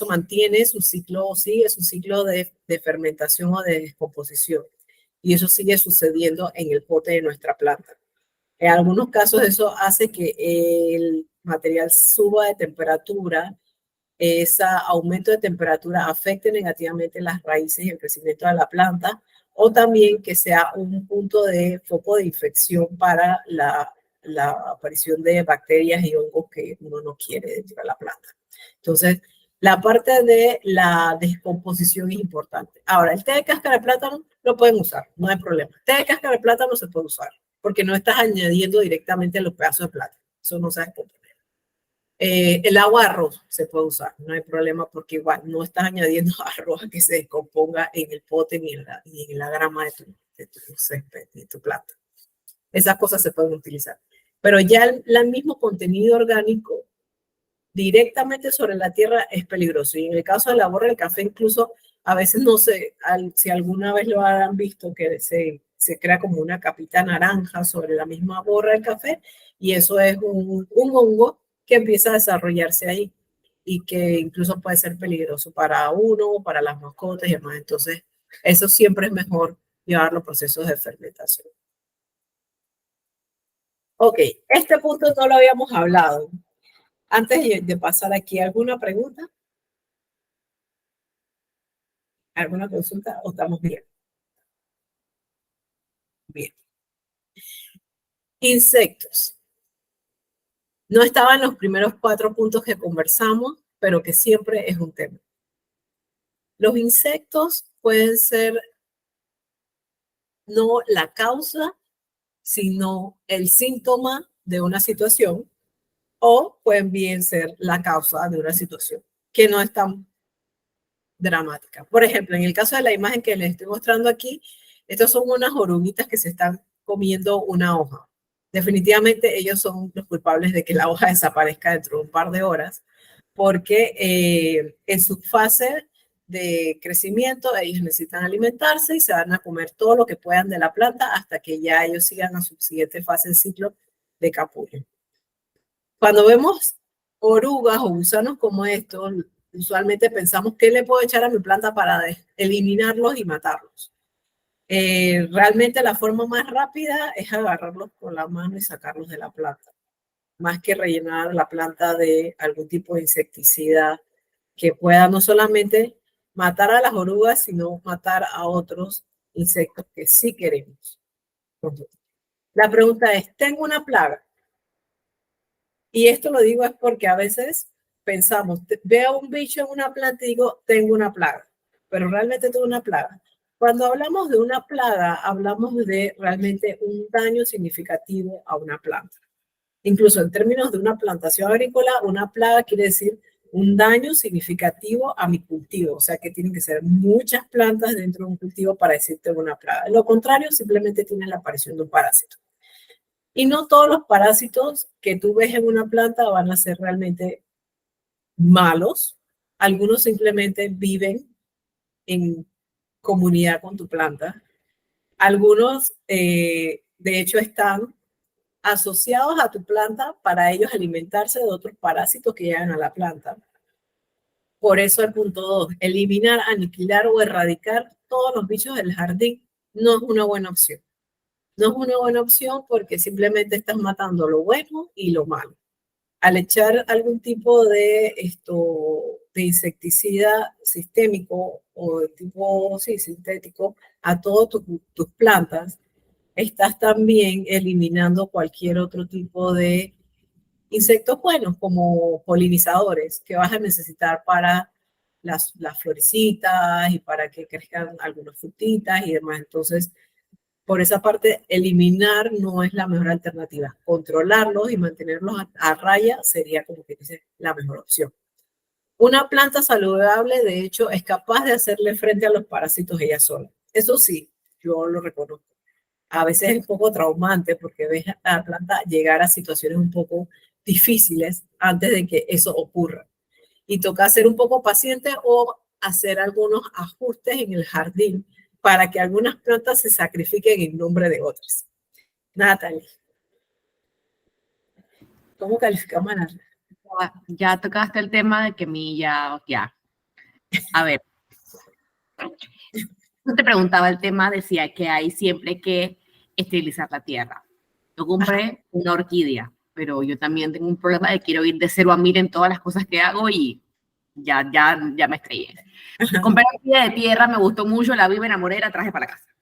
Speaker 1: mantiene su ciclo, sigue su ciclo de fermentación o de descomposición. Y eso sigue sucediendo en el pote de nuestra planta. En algunos casos eso hace que el material suba de temperatura. Ese aumento de temperatura afecte negativamente las raíces y el crecimiento de la planta, o también que sea un punto de foco de infección para la aparición de bacterias y hongos que uno no quiere dentro de la planta. Entonces, la parte de la descomposición es importante. Ahora, el té de cáscara de plátano lo pueden usar, no hay problema. Té de cáscara de plátano se puede usar, porque no estás añadiendo directamente los pedazos de plátano. Eso no se descompone. El agua de arroz se puede usar, no hay problema porque igual no estás añadiendo arroz a que se descomponga en el pote ni en la grama de tu césped, de tu planta. Esas cosas se pueden utilizar. Pero ya el mismo contenido orgánico directamente sobre la tierra es peligroso. Y en el caso de la borra del café, incluso a veces no sé si alguna vez lo habrán visto, que se crea como una capita naranja sobre la misma borra del café, y eso es un hongo que empieza a desarrollarse ahí y que incluso puede ser peligroso para uno, para las mascotas y demás. Entonces, eso siempre es mejor llevar los procesos de fermentación. Ok, este punto no lo habíamos hablado. Antes de pasar aquí, ¿alguna pregunta? ¿Alguna consulta o estamos bien? Bien. Insectos. No estaban los primeros 4 puntos que conversamos, pero que siempre es un tema. Los insectos pueden ser no la causa, sino el síntoma de una situación, o pueden bien ser la causa de una situación que no es tan dramática. Por ejemplo, en el caso de la imagen que les estoy mostrando aquí, estos son unas oruguitas que se están comiendo una hoja. Definitivamente ellos son los culpables de que la hoja desaparezca dentro de un par de horas, porque en su fase de crecimiento ellos necesitan alimentarse y se van a comer todo lo que puedan de la planta hasta que ya ellos sigan a su siguiente fase del ciclo de capullo. Cuando vemos orugas o gusanos como estos, usualmente pensamos qué le puedo echar a mi planta para eliminarlos y matarlos. Realmente la forma más rápida es agarrarlos con la mano y sacarlos de la planta, más que rellenar la planta de algún tipo de insecticida que pueda no solamente matar a las orugas, sino matar a otros insectos que sí queremos. La pregunta es, ¿tengo una plaga? Y esto lo digo es porque a veces pensamos, veo un bicho en una planta y digo, tengo una plaga, pero realmente tengo una plaga. Cuando hablamos de una plaga, hablamos de realmente un daño significativo a una planta. Incluso en términos de una plantación agrícola, una plaga quiere decir un daño significativo a mi cultivo. O sea que tienen que ser muchas plantas dentro de un cultivo para decirte una plaga. Lo contrario, simplemente tienes la aparición de un parásito. Y no todos los parásitos que tú ves en una planta van a ser realmente malos. Algunos simplemente viven en comunidad con tu planta. Algunos, de hecho, están asociados a tu planta para ellos alimentarse de otros parásitos que llegan a la planta. Por eso el punto 2, eliminar, aniquilar o erradicar todos los bichos del jardín no es una buena opción. No es una buena opción porque simplemente estás matando lo bueno y lo malo. Al echar algún tipo de insecticida sistémico o de tipo sintético a todas tus plantas, estás también eliminando cualquier otro tipo de insectos buenos como polinizadores que vas a necesitar para las florecitas y para que crezcan algunas frutitas y demás. Entonces, por esa parte, eliminar no es la mejor alternativa. Controlarlos y mantenerlos a raya sería, como que dice, la mejor opción. Una planta saludable, de hecho, es capaz de hacerle frente a los parásitos ella sola. Eso sí, yo lo reconozco. A veces es un poco traumante porque ves a la planta llegar a situaciones un poco difíciles antes de que eso ocurra. Y toca ser un poco paciente o hacer algunos ajustes en el jardín para que algunas plantas se sacrifiquen en nombre de otras. Natalie, ¿cómo calificamos a la
Speaker 5: Ya tocaste el tema de que ya. A ver, yo te preguntaba el tema, decía que hay siempre que esterilizar la tierra. Yo compré una orquídea, pero yo también tengo un problema de quiero ir de 0 a 1000 en todas las cosas que hago y ya me estrellé. Compré una orquídea de tierra, me gustó mucho, la vi, me enamoré, la traje para casa.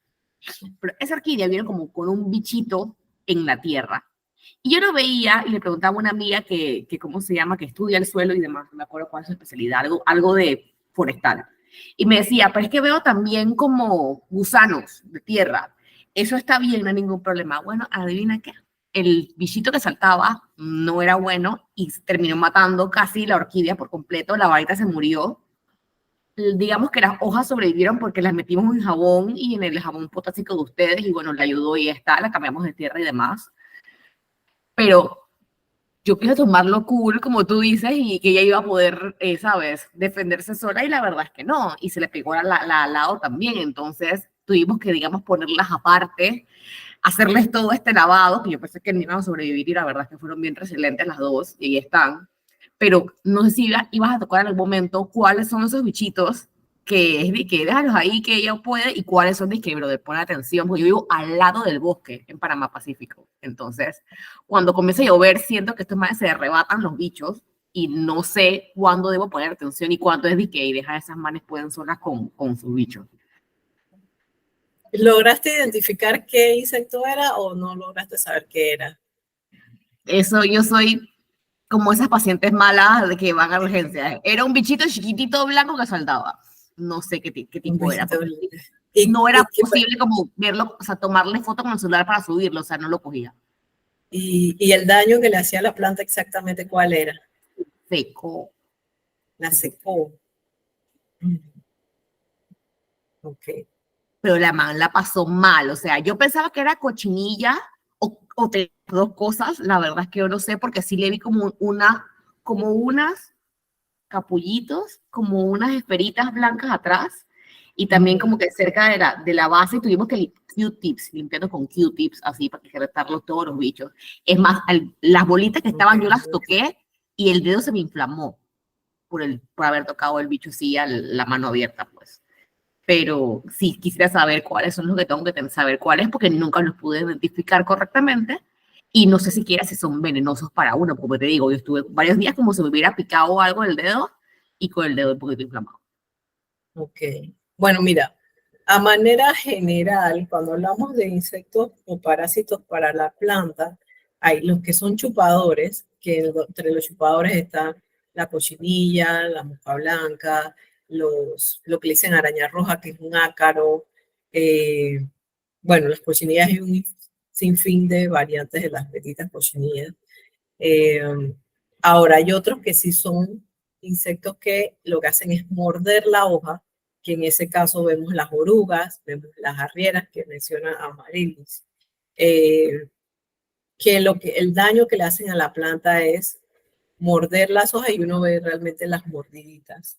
Speaker 5: Pero esa orquídea viene como con un bichito en la tierra. Y yo lo veía y le preguntaba a una amiga que ¿cómo se llama? Que estudia el suelo y demás, no me acuerdo cuál es su especialidad, algo de forestal. Y me decía, pero es que veo también como gusanos de tierra. Eso está bien, no hay ningún problema. Bueno, adivina qué. El bichito que saltaba no era bueno y terminó matando casi la orquídea por completo. La varita se murió. Digamos que las hojas sobrevivieron porque las metimos en jabón y en el jabón potásico de ustedes y bueno, le ayudó y ya está, la cambiamos de tierra y demás. Pero yo quise tomarlo cool, como tú dices, y que ella iba a poder, ¿sabes?, defenderse sola, y la verdad es que no, y se le pegó al lado también, entonces tuvimos que, digamos, ponerlas aparte, hacerles todo este lavado, que yo pensé que no iban a sobrevivir, y la verdad es que fueron bien resilientes las dos, y ahí están, pero no sé si ibas a tocar en algún momento cuáles son esos bichitos que es de que déjalos ahí, que ella puede, y cuáles son de que, brother, pon atención, porque yo vivo al lado del bosque, en Panamá Pacífico. Entonces, cuando comienza a llover, siento que estos manes se arrebatan los bichos, y no sé cuándo debo poner atención y cuándo es de que dejar esas manes pueden solas con sus bichos.
Speaker 1: ¿Lograste identificar qué insecto era o no lograste saber qué era?
Speaker 5: Eso, yo soy como esas pacientes malas de que van a urgencias. Era un bichito chiquitito blanco que saltaba. No sé qué tipo era. No era posible como verlo, o sea, tomarle foto con el celular para subirlo, o sea, no lo cogía.
Speaker 1: ¿Y el daño que le hacía a la planta exactamente cuál era?
Speaker 5: Secó.
Speaker 1: La secó. Ok.
Speaker 5: Pero la man la pasó mal, o sea, yo pensaba que era cochinilla o dos cosas, la verdad es que yo no sé, porque sí le vi como unas capullitos, como unas esferitas blancas atrás, y también como que cerca de la base tuvimos que Q-tips, limpiando con Q-tips, así para que retarlos todos los bichos. Es más, las bolitas que estaban, yo las toqué y el dedo se me inflamó por haber tocado el bicho así la mano abierta, pues. Pero sí quisiera saber cuáles son los que tengo que saber cuáles, porque nunca los pude identificar correctamente y no sé siquiera si son venenosos para uno, porque te digo, yo estuve varios días como si me hubiera picado algo en el dedo y con el dedo un poquito inflamado.
Speaker 1: Ok. Bueno, mira, a manera general, cuando hablamos de insectos o parásitos para la planta, hay los que son chupadores, que entre los chupadores están la cochinilla, la mosca blanca, lo que le dicen araña roja, que es un ácaro. Bueno, las cochinillas hay un sinfín de variantes de las benditas cochinillas. Ahora, hay otros que sí son insectos que lo que hacen es morder la hoja, que en ese caso vemos las orugas, vemos las arrieras que menciona Amarilis, que el daño que le hacen a la planta es morder las hojas y uno ve realmente las mordiditas.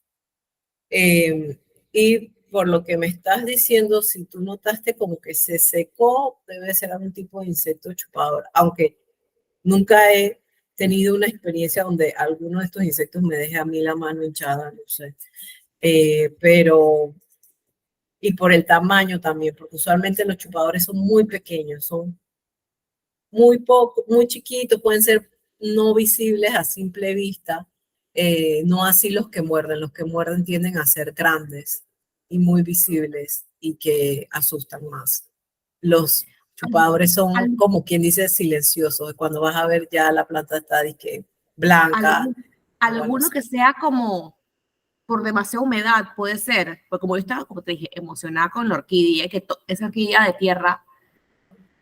Speaker 1: Y por lo que me estás diciendo, si tú notaste como que se secó, debe ser algún tipo de insecto chupador, aunque nunca he tenido una experiencia donde alguno de estos insectos me deje a mí la mano hinchada, no sé. Pero, y por el tamaño también, porque usualmente los chupadores son muy pequeños, son muy chiquitos, pueden ser no visibles a simple vista, no así los que muerden tienden a ser grandes y muy visibles y que asustan más. Los chupadores son como quien dice silenciosos, cuando vas a ver ya la planta está blanca.
Speaker 5: Alguno que sea como por demasiada humedad, puede ser, porque como yo estaba, como te dije, emocionada con la orquídea, que esa orquídea de tierra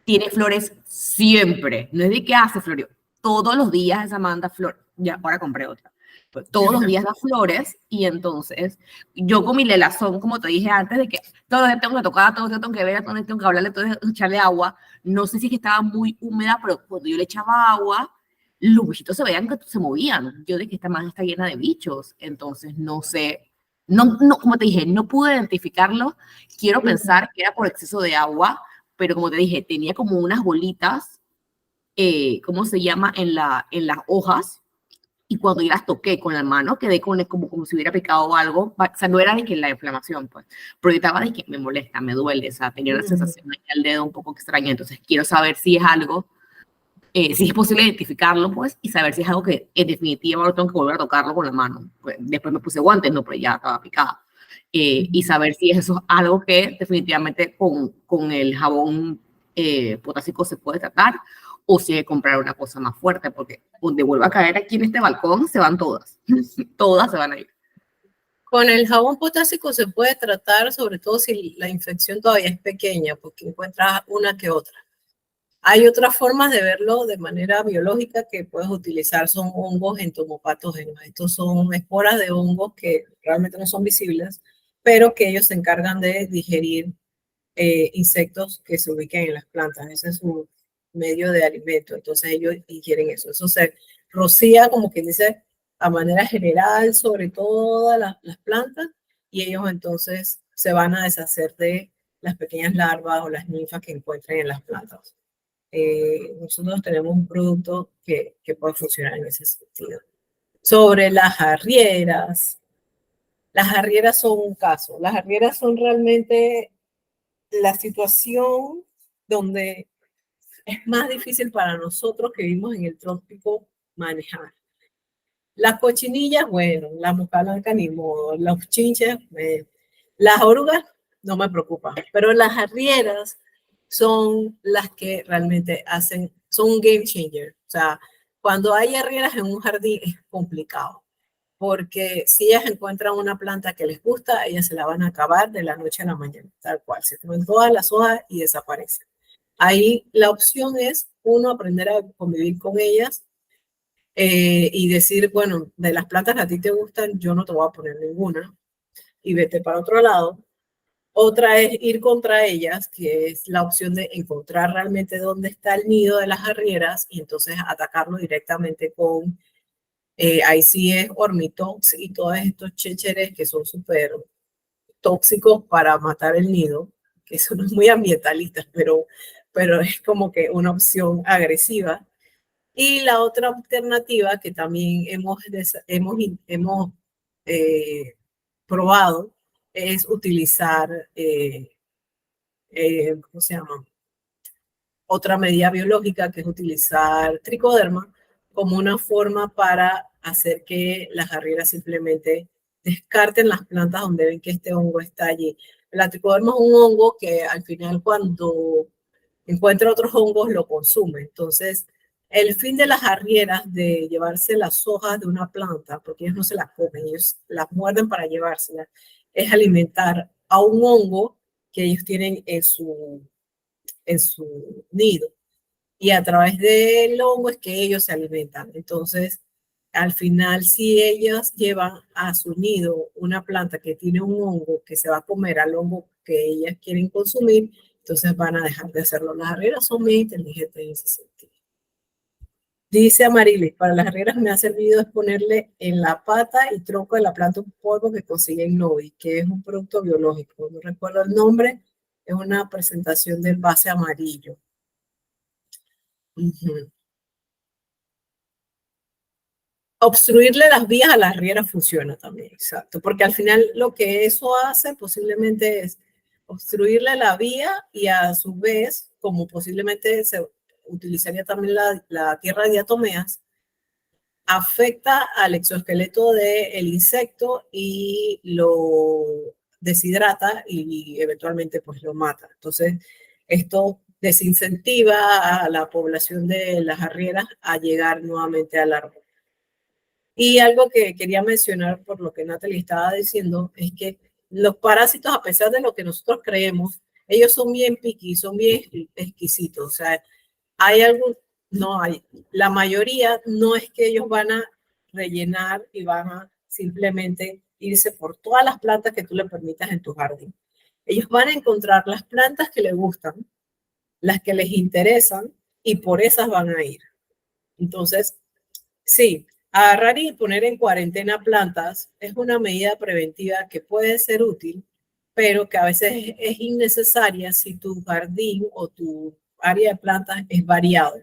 Speaker 5: tiene flores siempre, no es de que hace flores, todos los días esa manda flor, ya ahora compré otra, pues todos los días da flores, y entonces yo con mi lelazón, como te dije antes, de que todos los días tengo que tocar, todos los días tengo que ver, todos los días tengo que hablarle, todos los días echarle agua, no sé si es que estaba muy húmeda, pero cuando yo le echaba agua, los bichitos se veían que se movían. Yo de que esta manga está llena de bichos, entonces no sé, como te dije, no pude identificarlo. Quiero pensar que era por exceso de agua, pero como te dije, tenía como unas bolitas, ¿cómo se llama? En las hojas, y cuando yo las toqué con la mano, quedé como si hubiera picado algo, o sea, no era de que la inflamación, pues, pero yo estaba de que me molesta, me duele, o sea, tenía una sensación en el dedo un poco extraña, entonces quiero saber si es algo si es posible identificarlo, pues, y saber si es algo que en definitiva ahora tengo que volver a tocarlo con la mano. Pues, después me puse guantes, no, pero ya estaba picada. Y saber si eso es algo que definitivamente con el jabón potásico se puede tratar, o si hay que comprar una cosa más fuerte, porque donde vuelva a caer aquí en este balcón se van todas. Todas se van a ir.
Speaker 1: Con el jabón potásico se puede tratar, sobre todo si la infección todavía es pequeña, porque encuentras una que otra. Hay otras formas de verlo de manera biológica que puedes utilizar, son hongos entomopatógenos. Estos son esporas de hongos que realmente no son visibles, pero que ellos se encargan de digerir insectos que se ubiquen en las plantas. Ese es su medio de alimento, entonces ellos ingieren eso. Eso se rocía, como quien dice, a manera general sobre todas las plantas, y ellos entonces se van a deshacer de las pequeñas larvas o las ninfas que encuentren en las plantas. Nosotros tenemos un producto que puede funcionar en ese sentido. Sobre las arrieras son un caso. Las arrieras son realmente la situación donde es más difícil para nosotros que vivimos en el trópico manejar. Las cochinillas, bueno, la mosca blanca ni modo, los chinches, las orugas no me preocupan, pero las arrieras son las que realmente son un game changer. O sea, cuando hay arrieras en un jardín es complicado, porque si ellas encuentran una planta que les gusta, ellas se la van a acabar de la noche a la mañana, tal cual, se comen todas las hojas y desaparecen. Ahí la opción es, uno, aprender a convivir con ellas, y decir, bueno, de las plantas que a ti te gustan, yo no te voy a poner ninguna, y vete para otro lado. Otra es ir contra ellas, que es la opción de encontrar realmente dónde está el nido de las arrieras y entonces atacarlo directamente con, ahí sí es Ormitox y todos estos chécheres que son súper tóxicos para matar el nido, que eso no es muy ambientalista, pero es como que una opción agresiva. Y la otra alternativa que también hemos probado es utilizar, ¿cómo se llama? Otra medida biológica, que es utilizar tricoderma como una forma para hacer que las arrieras simplemente descarten las plantas donde ven que este hongo está allí. La tricoderma es un hongo que al final, cuando encuentra otros hongos, lo consume. Entonces, el fin de las arrieras de llevarse las hojas de una planta, porque ellos no se las comen, ellos las muerden para llevárselas, es alimentar a un hongo que ellos tienen en su nido. Y a través del hongo es que ellos se alimentan. Entonces, al final, si ellas llevan a su nido una planta que tiene un hongo que se va a comer al hongo que ellas quieren consumir, entonces van a dejar de hacerlo. Las arrieras son muy inteligentes en ese sentido. Dice Amarilis, para las arrieras me ha servido es ponerle en la pata y tronco de la planta un polvo que consigue en Novi, que es un producto biológico. No recuerdo el nombre, es una presentación del base amarillo. Obstruirle las vías a las arrieras funciona también, exacto, porque al final lo que eso hace posiblemente es obstruirle la vía, y a su vez, como posiblemente se utilizaría también la tierra de diatomeas, afecta al exoesqueleto del insecto y lo deshidrata y eventualmente pues lo mata. Entonces, esto desincentiva a la población de las arrieras a llegar nuevamente al árbol. Y algo que quería mencionar por lo que Natalie estaba diciendo es que los parásitos, a pesar de lo que nosotros creemos, ellos son bien picky, son bien exquisitos. O sea, hay algo, no hay. La mayoría no es que ellos van a rellenar y van a simplemente irse por todas las plantas que tú le permitas en tu jardín. Ellos van a encontrar las plantas que les gustan, las que les interesan y por esas van a ir. Entonces, sí, agarrar y poner en cuarentena plantas es una medida preventiva que puede ser útil, pero que a veces es innecesaria si tu jardín o tu área de plantas es variado,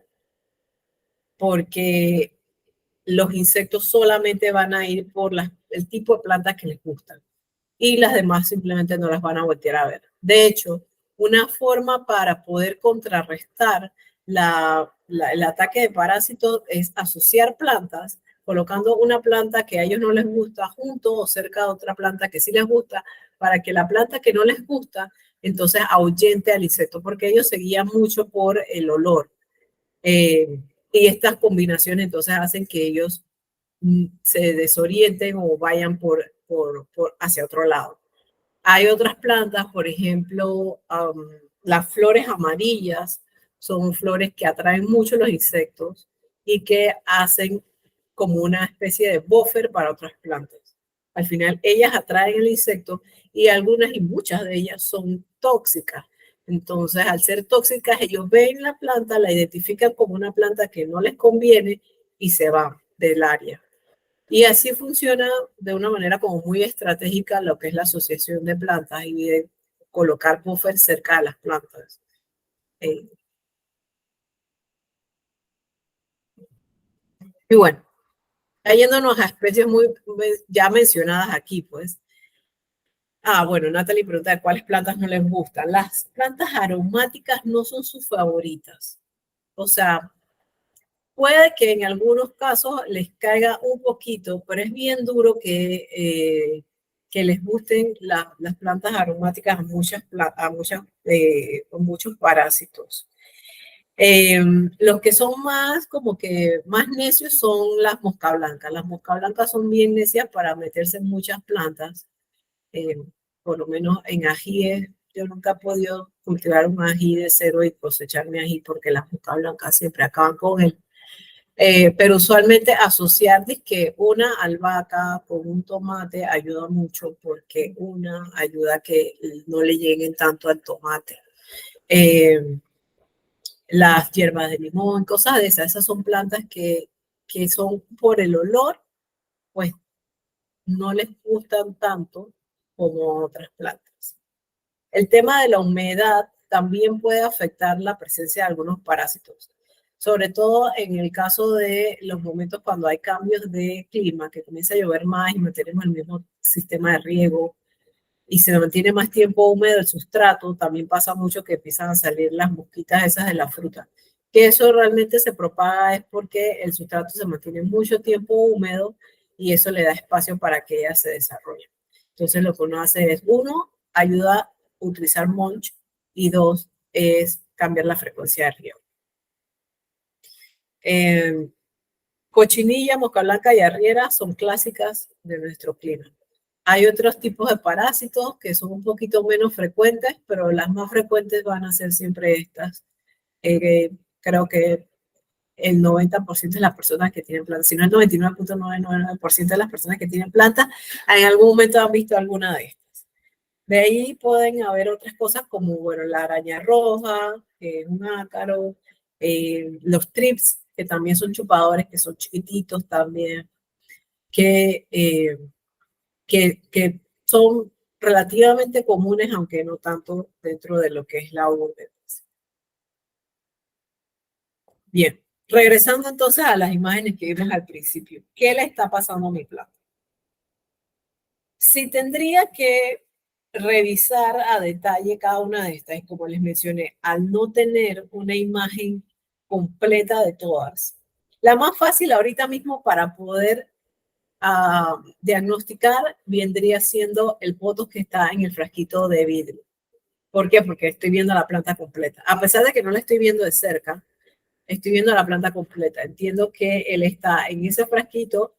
Speaker 1: porque los insectos solamente van a ir por el tipo de plantas que les gustan y las demás simplemente no las van a voltear a ver. De hecho, una forma para poder contrarrestar el ataque de parásitos es asociar plantas, colocando una planta que a ellos no les gusta junto o cerca de otra planta que sí les gusta, para que la planta que no les gusta entonces ahuyente al insecto, porque ellos se guían mucho por el olor. Y estas combinaciones entonces hacen que ellos se desorienten o vayan hacia otro lado. Hay otras plantas, por ejemplo, las flores amarillas son flores que atraen mucho los insectos y que hacen como una especie de buffer para otras plantas. Al final, ellas atraen el insecto y algunas y muchas de ellas son tóxicas. Entonces, al ser tóxicas, ellos ven la planta, la identifican como una planta que no les conviene y se van del área. Y así funciona de una manera como muy estratégica lo que es la asociación de plantas y de colocar buffers cerca de las plantas. Y bueno, yéndonos a especies muy ya mencionadas aquí, pues. Bueno, Natalie pregunta de cuáles plantas no les gustan. Las plantas aromáticas no son sus favoritas. O sea, puede que en algunos casos les caiga un poquito, pero es bien duro que les gusten las plantas aromáticas con muchos parásitos. Los que son más como que más necios son las mosca blancas. Las mosca blancas son bien necias para meterse en muchas plantas. Por lo menos en ajíes, yo nunca he podido cultivar un ají de cero y cosechar mi ají porque las moscas blancas siempre acaban con él. Pero usualmente asociar que una albahaca con un tomate ayuda mucho porque una ayuda a que no le lleguen tanto al tomate. Las hierbas de limón, cosas de esas son plantas que son por el olor, pues no les gustan tanto como otras plantas. El tema de la humedad también puede afectar la presencia de algunos parásitos, sobre todo en el caso de los momentos cuando hay cambios de clima, que comienza a llover más y mantenemos el mismo sistema de riego y se mantiene más tiempo húmedo el sustrato. También pasa mucho que empiezan a salir las mosquitas esas de la fruta. Que eso realmente se propaga es porque el sustrato se mantiene mucho tiempo húmedo y eso le da espacio para que ellas se desarrollen. Entonces lo que uno hace es, uno, ayuda a utilizar mulch y dos, es cambiar la frecuencia de riego. Cochinilla, mosca blanca y arriera son clásicas de nuestro clima. Hay otros tipos de parásitos que son un poquito menos frecuentes, pero las más frecuentes van a ser siempre estas. Creo que el 90% de las personas que tienen plantas, si no el 99.999% de las personas que tienen plantas, en algún momento han visto alguna de estas. De ahí pueden haber otras cosas como, bueno, la araña roja, que es un ácaro, los trips, que también son chupadores, que son chiquititos también, que son relativamente comunes, aunque no tanto dentro de lo que es la urbe. Bien, regresando entonces a las imágenes que vimos al principio. ¿Qué le está pasando a mi planta? Si tendría que revisar a detalle cada una de estas, como les mencioné, al no tener una imagen completa de todas, la más fácil ahorita mismo para poder diagnosticar vendría siendo el potos que está en el frasquito de vidrio. ¿Por qué? Porque estoy viendo la planta completa. A pesar de que no la estoy viendo de cerca, estoy viendo la planta completa. Entiendo que él está en ese frasquito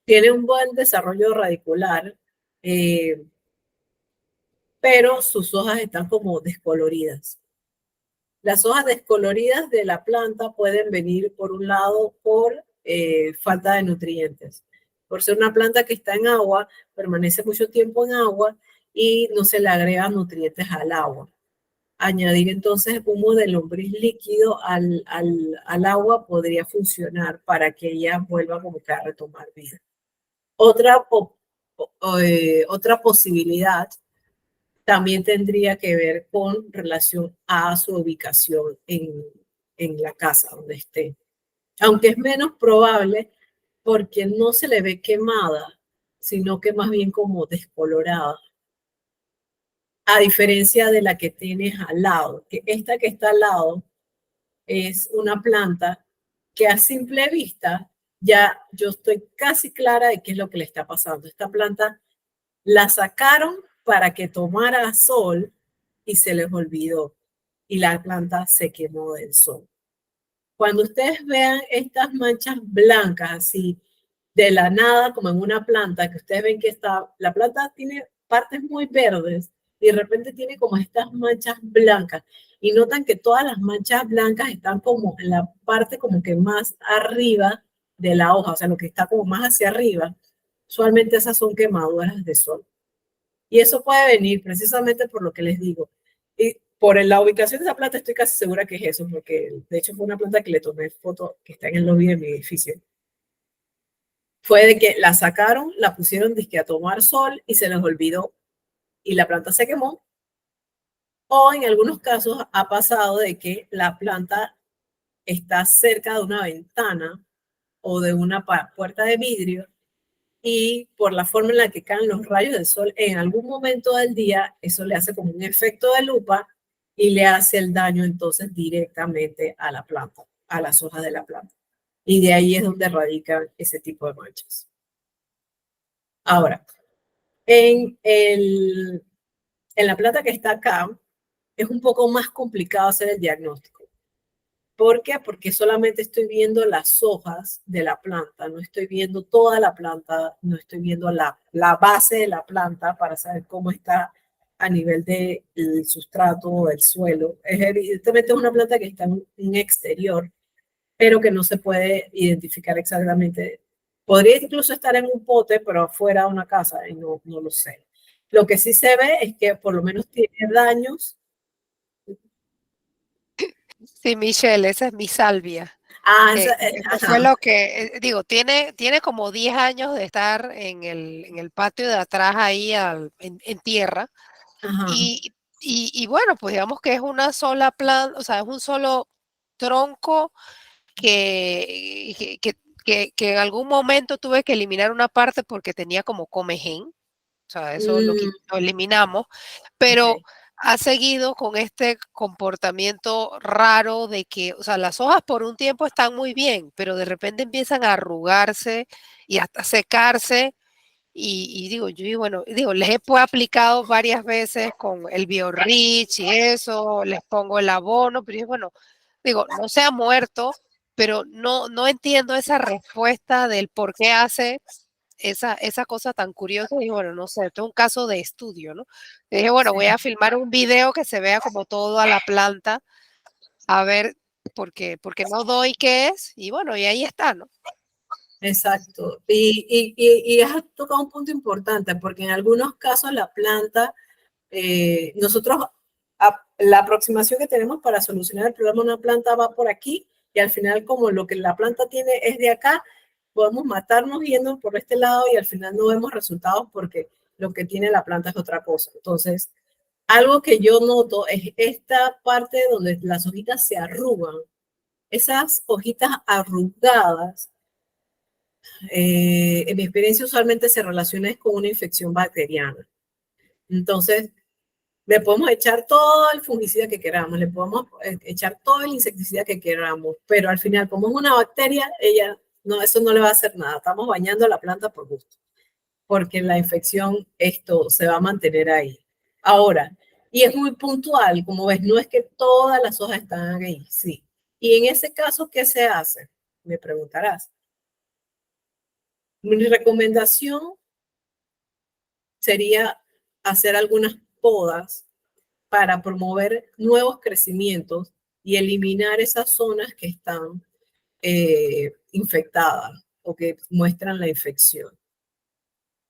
Speaker 1: tiene un buen desarrollo radicular, pero sus hojas están como descoloridas. Las hojas descoloridas de la planta pueden venir, por un lado, por falta de nutrientes. Por ser una planta que está en agua, permanece mucho tiempo en agua y no se le agregan nutrientes al agua. Añadir entonces humo de lombriz líquido al agua podría funcionar para que ella vuelva como que a retomar vida. Otra posibilidad también tendría que ver con relación a su ubicación en la casa donde esté. Aunque es menos probable porque no se le ve quemada, sino que más bien como descolorada. A diferencia de la que tienes al lado, que esta que está al lado es una planta que a simple vista ya yo estoy casi clara de qué es lo que le está pasando. Esta planta la sacaron para que tomara sol y se les olvidó y la planta se quemó del sol. Cuando ustedes vean estas manchas blancas así de la nada, como en una planta, que ustedes ven que la planta tiene partes muy verdes y de repente tiene como estas manchas blancas y notan que todas las manchas blancas están como en la parte como que más arriba de la hoja, o sea, lo que está como más hacia arriba, usualmente esas son quemaduras de sol. Y eso puede venir precisamente por lo que les digo. Y por la ubicación de esa planta estoy casi segura que es eso, porque de hecho fue una planta que le tomé foto que está en el lobby de mi edificio. Fue de que la sacaron, la pusieron disque a tomar sol y se les olvidó y la planta se quemó. O en algunos casos ha pasado de que la planta está cerca de una ventana o de una puerta de vidrio y por la forma en la que caen los rayos del sol en algún momento del día, eso le hace como un efecto de lupa y le hace el daño entonces directamente a la planta, a las hojas de la planta. Y de ahí es donde radican ese tipo de manchas. Ahora, en la planta que está acá, es un poco más complicado hacer el diagnóstico. ¿Por qué? Porque solamente estoy viendo las hojas de la planta, no estoy viendo toda la planta, no estoy viendo la base de la planta para saber cómo está a nivel del sustrato o del suelo. Evidentemente es una planta que está en exterior, pero que no se puede identificar exactamente. Podría incluso estar en un pote, pero afuera de una casa, y no lo sé. Lo que sí se ve es que por lo menos tiene daños.
Speaker 3: Sí, Michelle, esa es mi salvia. Eso fue lo que, digo, tiene como 10 años de estar en el patio de atrás ahí en tierra. Y bueno, pues digamos que es una sola planta, o sea, es un solo tronco que en algún momento tuve que eliminar una parte porque tenía como comején. O sea, eso lo eliminamos, pero ha seguido con este comportamiento raro de que, o sea, las hojas por un tiempo están muy bien, pero de repente empiezan a arrugarse y hasta secarse. Y digo, les he aplicado varias veces con el BioRich y eso, les pongo el abono, pero bueno, digo, no se ha muerto, pero no entiendo esa respuesta del por qué hace esa cosa tan curiosa. Y bueno, no sé, esto es un caso de estudio, ¿no? Y dije, bueno, voy a filmar un video que se vea como toda la planta, a ver, porque no doy qué es, y bueno, y ahí está, ¿no?
Speaker 1: Exacto. Y has tocado un punto importante, porque en algunos casos la planta, nosotros, la aproximación que tenemos para solucionar el problema de una planta va por aquí, y al final como lo que la planta tiene es de acá, podemos matarnos yendo por este lado y al final no vemos resultados porque lo que tiene la planta es otra cosa. Entonces, algo que yo noto es esta parte donde las hojitas se arrugan. Esas hojitas arrugadas, en mi experiencia usualmente se relaciona con una infección bacteriana. Entonces, le podemos echar todo el fungicida que queramos, le podemos echar todo el insecticida que queramos, pero al final, como es una bacteria, eso no le va a hacer nada. Estamos bañando a la planta por gusto, porque la infección, esto se va a mantener ahí. Ahora, y es muy puntual, como ves, no es que todas las hojas están ahí, sí. Y en ese caso, ¿qué se hace? Me preguntarás. Mi recomendación sería hacer algunas podas para promover nuevos crecimientos y eliminar esas zonas que están infectadas o que muestran la infección.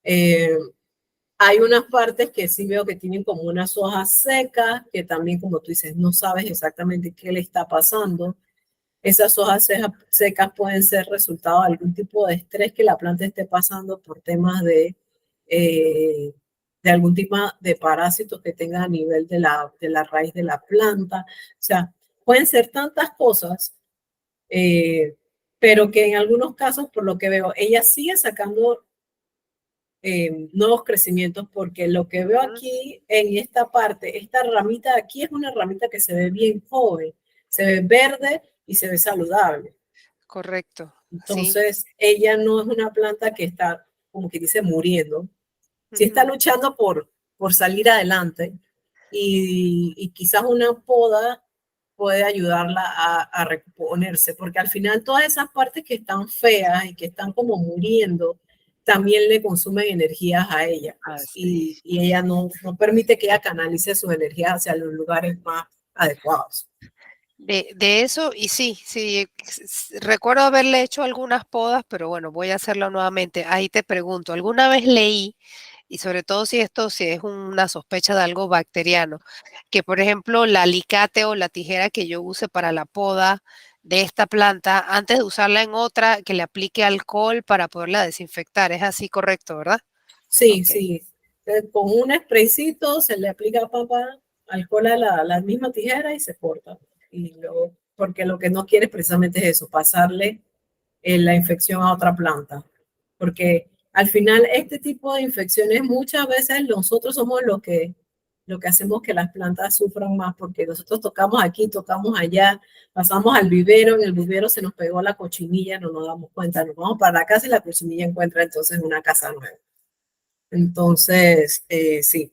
Speaker 1: Hay unas partes que sí veo que tienen como unas hojas secas, que también, como tú dices, no sabes exactamente qué le está pasando. Esas hojas secas pueden ser resultado de algún tipo de estrés que la planta esté pasando por temas de algún tipo de parásitos que tenga a nivel de la raíz de la planta. O sea, pueden ser tantas cosas, pero que en algunos casos, por lo que veo, ella sigue sacando nuevos crecimientos, porque lo que veo aquí en esta parte, esta ramita de aquí es una ramita que se ve bien joven, se ve verde y se ve saludable.
Speaker 3: Correcto.
Speaker 1: Entonces, ella no es una planta que está, como que dice, muriendo. Sí está luchando por salir adelante y quizás una poda puede ayudarla a reponerse, porque al final todas esas partes que están feas y que están como muriendo, también le consumen energías a ella, pues, y ella no permite que ella canalice su energía hacia los lugares más adecuados.
Speaker 3: De eso, y sí, recuerdo haberle hecho algunas podas, pero bueno, voy a hacerlo nuevamente. Ahí te pregunto, ¿alguna vez leí, y sobre todo si es una sospecha de algo bacteriano, que por ejemplo el alicate o la tijera que yo use para la poda de esta planta, antes de usarla en otra, que le aplique alcohol para poderla desinfectar? Es así correcto, ¿verdad?
Speaker 1: Sí,
Speaker 3: Ok.
Speaker 1: sí. Con un spraycito se le aplica alcohol a la misma tijera y se corta. Y luego, porque lo que no quiere precisamente es eso, pasarle la infección a otra planta. Porque al final este tipo de infecciones muchas veces nosotros somos lo que hacemos que las plantas sufran más, porque nosotros tocamos aquí, tocamos allá, pasamos al vivero, en el vivero se nos pegó la cochinilla, no nos damos cuenta, nos vamos para la casa y la cochinilla encuentra entonces una casa nueva. Entonces, sí,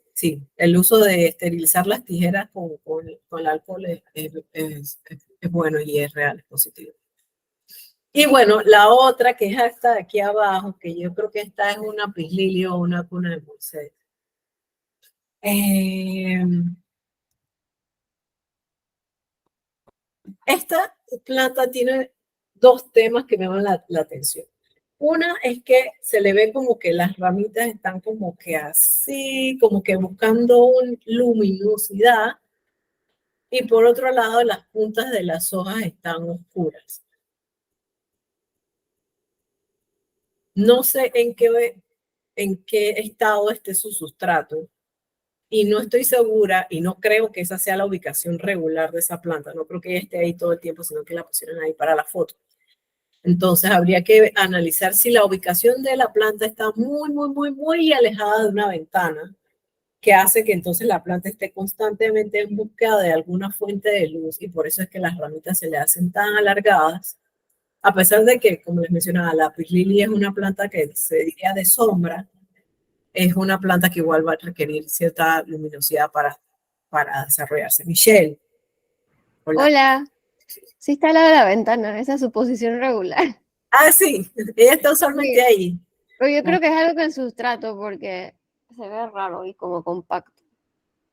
Speaker 1: el uso de esterilizar las tijeras con el alcohol es bueno y es real, es positivo. Y bueno, la otra que es hasta aquí abajo, que yo creo que esta es una pislilia o una cuna de Moisés. Esta planta tiene dos temas que me llaman la atención. Una es que se le ve como que las ramitas están como que así, como que buscando una luminosidad, y por otro lado las puntas de las hojas están oscuras. No sé en qué estado esté su sustrato, y no estoy segura y no creo que esa sea la ubicación regular de esa planta. No creo que ella esté ahí todo el tiempo, sino que la pusieron ahí para la foto. Entonces habría que analizar si la ubicación de la planta está muy, muy, muy, muy alejada de una ventana, que hace que entonces la planta esté constantemente en búsqueda de alguna fuente de luz, y por eso es que las ramitas se le hacen tan alargadas, a pesar de que, como les mencionaba, la Pislilia es una planta que se diría de sombra. Es una planta que igual va a requerir cierta luminosidad para desarrollarse. Michelle. Hola.
Speaker 6: Hola, sí está al lado de la ventana, esa es su posición regular.
Speaker 1: Ah, sí, ella está usualmente
Speaker 6: Sí,
Speaker 1: ahí.
Speaker 6: pero yo creo que es algo que en sustrato porque se ve raro y como compacto.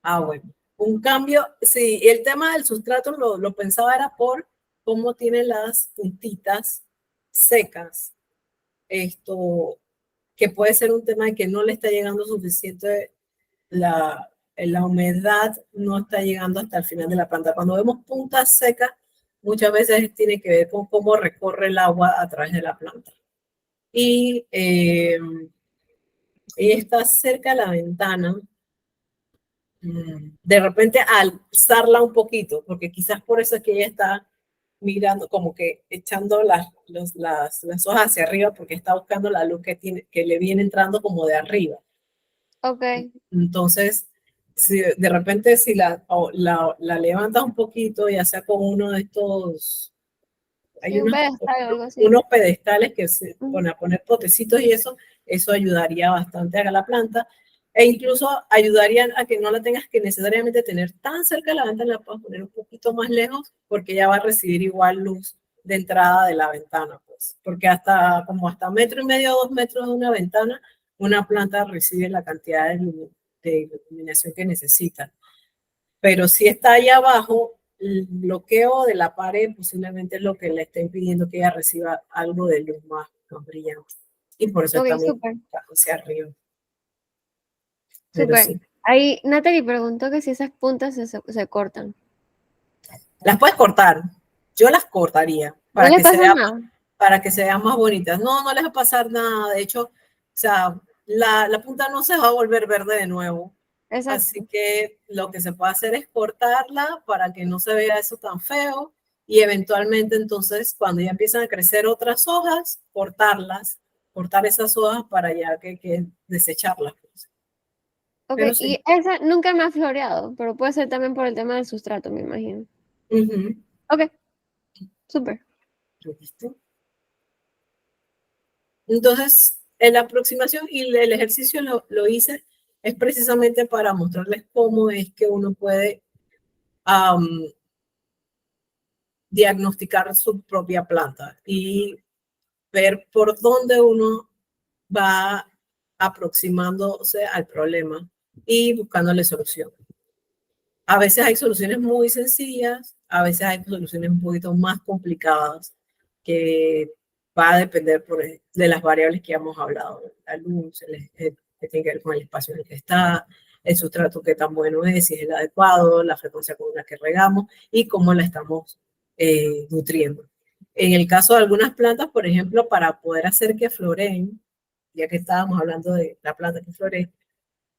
Speaker 1: Ah, bueno. Un cambio, sí, el tema del sustrato lo pensaba era por cómo tiene las puntitas secas. Esto, que puede ser un tema de que no le está llegando suficiente la humedad, no está llegando hasta el final de la planta. Cuando vemos puntas secas, muchas veces tiene que ver con cómo recorre el agua a través de la planta. Y ella está cerca de la ventana. De repente alzarla un poquito, porque quizás por eso es que ella está mirando, como que echando las hojas hacia arriba, porque está buscando la luz que le viene entrando como de arriba.
Speaker 6: Ok.
Speaker 1: Entonces, si de repente si la levantas un poquito, ya sea con uno de estos, hay
Speaker 6: Sí, un pedestal o algo así.
Speaker 1: unos pedestales que se ponen a poner potecitos, y eso ayudaría bastante a la planta, e incluso ayudarían a que no la tengas que necesariamente tener tan cerca de la ventana, la puedes poner un poquito más lejos, porque ya va a recibir igual luz de entrada de la ventana, pues. pues, porque hasta 1,5 metros, 2 metros de una ventana, una planta recibe la cantidad de iluminación que necesita. Pero si está allá abajo, el bloqueo de la pared posiblemente es lo que le está impidiendo que ella reciba algo de luz más brillante. Y por eso
Speaker 6: Ok,
Speaker 1: también
Speaker 6: súper,
Speaker 1: está hacia arriba. Pero
Speaker 6: súper.
Speaker 1: sí.
Speaker 6: Ahí Natalie preguntó que si esas puntas se cortan.
Speaker 1: Las puedes cortar. Yo las cortaría
Speaker 6: ¿No le pasa nada?
Speaker 1: para que se vean más bonitas. No, no les va a pasar nada. De hecho, o sea, la punta no se va a volver verde de nuevo.
Speaker 6: Exacto.
Speaker 1: Así que lo que se puede hacer es cortarla para que no se vea eso tan feo y eventualmente entonces cuando ya empiezan a crecer otras hojas, cortar esas hojas para ya que desecharlas.
Speaker 6: Ok,
Speaker 1: Pero sí.
Speaker 6: y esa nunca me ha floreado, pero puede ser también por el tema del sustrato, me imagino.
Speaker 1: Ujú.
Speaker 6: Ok, súper.
Speaker 1: ¿Listo? Entonces, en la aproximación y el ejercicio lo hice es precisamente para mostrarles cómo es que uno puede diagnosticar su propia planta y ver por dónde uno va aproximándose al problema y buscándole solución. A veces hay soluciones muy sencillas, a veces hay soluciones un poquito más complicadas que va a depender de las variables que hemos hablado, la luz, que tiene que ver con el espacio en el que está, el sustrato que tan bueno es, si es el adecuado, la frecuencia con la que regamos y cómo la estamos nutriendo. En el caso de algunas plantas, por ejemplo, para poder hacer que floreen, ya que estábamos hablando de la planta que floree,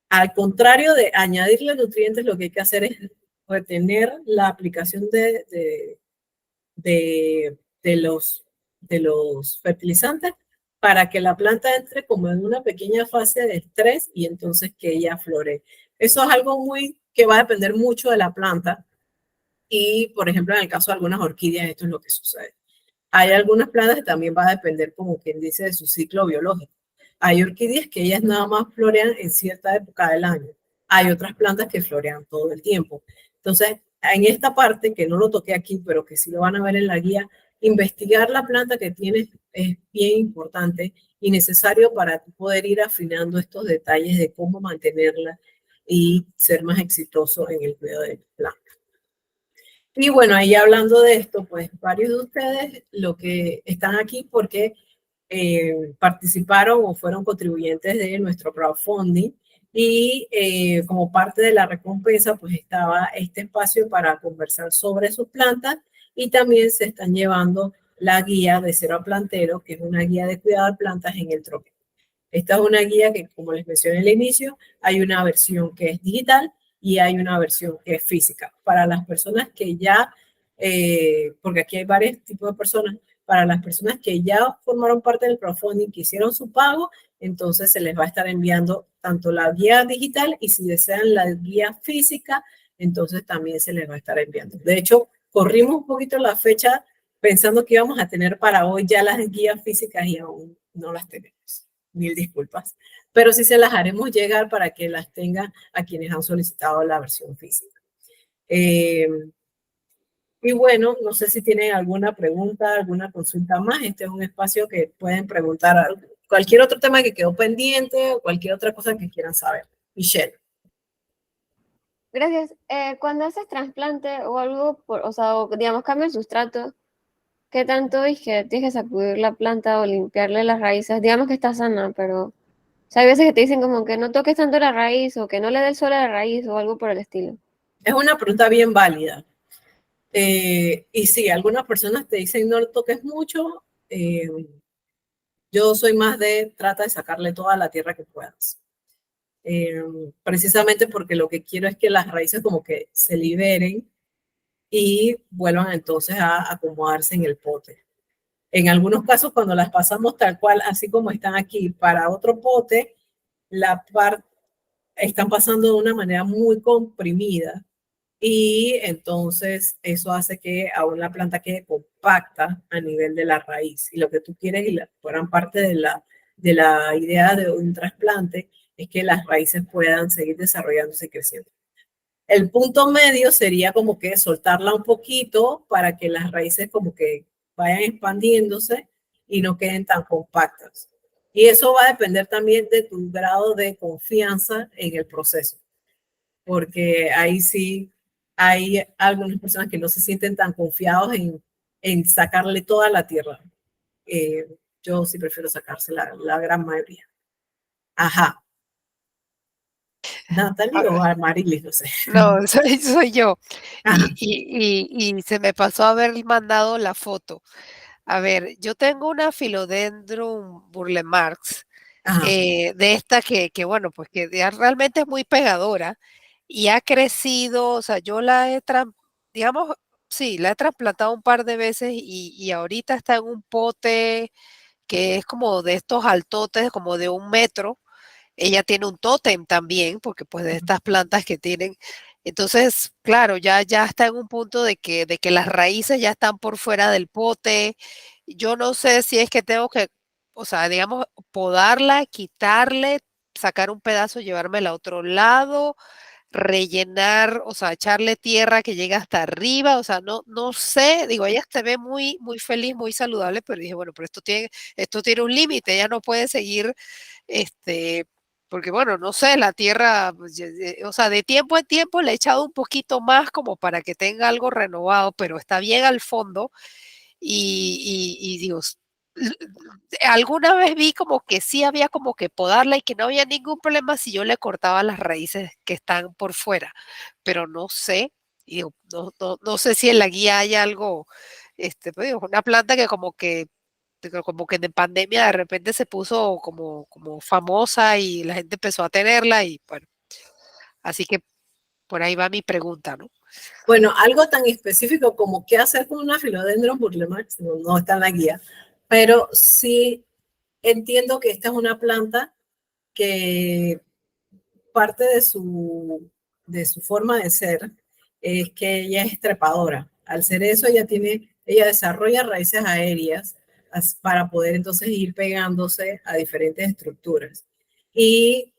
Speaker 1: al contrario de añadirle nutrientes, lo que hay que hacer es retener la aplicación de los fertilizantes para que la planta entre como en una pequeña fase de estrés y entonces que ella floree. Eso es algo que va a depender mucho de la planta y, por ejemplo, en el caso de algunas orquídeas, esto es lo que sucede. Hay algunas plantas que también va a depender, como quien dice, de su ciclo biológico. Hay orquídeas que ellas nada más florean en cierta época del año. Hay otras plantas que florean todo el tiempo. Entonces, en esta parte, que no lo toqué aquí, pero que sí lo van a ver en la guía, investigar la planta que tienes es bien importante y necesario para poder ir afinando estos detalles de cómo mantenerla y ser más exitoso en el cuidado de la planta. Y bueno, ahí hablando de esto, pues varios de ustedes lo que están aquí porque participaron o fueron contribuyentes de nuestro crowdfunding y como parte de la recompensa pues estaba este espacio para conversar sobre sus plantas y también se están llevando la guía de Cero a Plantero, que es una guía de cuidado de plantas en el trópico. Esta es una guía que, como les mencioné al inicio, hay una versión que es digital y hay una versión que es física. Para las personas que ya, porque aquí hay varios tipos de personas, para las personas que ya formaron parte del crowdfunding, que hicieron su pago, entonces se les va a estar enviando tanto la guía digital y si desean la guía física, entonces también se les va a estar enviando. De hecho, corrimos un poquito la fecha pensando que íbamos a tener para hoy ya las guías físicas y aún no las tenemos. Mil disculpas. Pero sí se las haremos llegar para que las tengan a quienes han solicitado la versión física. Y bueno, no sé si tienen alguna pregunta, alguna consulta más. Este es un espacio que pueden preguntar cualquier otro tema que quedó pendiente o cualquier otra cosa que quieran saber. Michelle.
Speaker 6: Gracias. Cuando haces trasplante o algo, o sea, digamos, cambio el sustrato, ¿qué tanto es que tienes que sacudir la planta o limpiarle las raíces? Digamos que está sana, pero o sea, hay veces que te dicen como que no toques tanto la raíz o que no le des el sol a la raíz o algo por el estilo.
Speaker 1: Es una pregunta bien válida. Y sí, algunas personas te dicen no lo toques mucho. Yo soy más de trata de sacarle toda la tierra que puedas. Precisamente porque lo que quiero es que las raíces como que se liberen y vuelvan entonces a acomodarse en el pote. En algunos casos, cuando las pasamos tal cual, así como están aquí, para otro pote, están pasando de una manera muy comprimida y entonces eso hace que aún la planta quede compacta a nivel de la raíz. Y lo que tú quieres, y fueran parte de la idea de un trasplante, es que las raíces puedan seguir desarrollándose y creciendo. El punto medio sería como que soltarla un poquito para que las raíces como que vayan expandiéndose y no queden tan compactas. Y eso va a depender también de tu grado de confianza en el proceso, porque ahí sí hay algunas personas que no se sienten tan confiados en sacarle toda la tierra. Yo sí prefiero sacarse la gran mayoría. Ajá. Natalie o Marilis, no sé.
Speaker 3: No, soy yo.
Speaker 1: Ajá.
Speaker 3: Y se me pasó haber mandado la foto. A ver, yo tengo una Philodendron burlemarx,
Speaker 1: Ajá.
Speaker 3: de esta que, bueno, pues que ya realmente es muy pegadora y ha crecido, o sea, yo la he, digamos, sí, la he trasplantado un par de veces y ahorita está en un pote que es como de estos altotes, como de 1 metro. Ella tiene un tótem también, porque pues de estas plantas que tienen. Entonces, claro, ya está en un punto de que las raíces ya están por fuera del pote. Yo no sé si es que tengo que, o sea, digamos, podarla, quitarle, sacar un pedazo, llevármela a otro lado, rellenar, o sea, echarle tierra que llegue hasta arriba, o sea, no sé, digo, ella se ve muy, muy feliz, muy saludable, pero dije, bueno, pero esto tiene un límite, ella no puede seguir, este, porque bueno, no sé, la tierra, pues, o sea, de tiempo en tiempo le he echado un poquito más como para que tenga algo renovado, pero está bien al fondo y digo, alguna vez vi como que sí había como que podarla y que no había ningún problema si yo le cortaba las raíces que están por fuera, pero no sé, y digo, no sé si en la guía hay algo, pues digo, una planta que como que en pandemia de repente se puso como famosa y la gente empezó a tenerla y bueno, así que por ahí va mi pregunta, ¿no?
Speaker 1: Bueno, algo tan específico como qué hacer con una Philodendron burlemarx no está en la guía, pero sí entiendo que esta es una planta que parte de su forma de ser es que ella es trepadora. Al ser eso, ella desarrolla raíces aéreas para poder entonces ir pegándose a diferentes estructuras. Y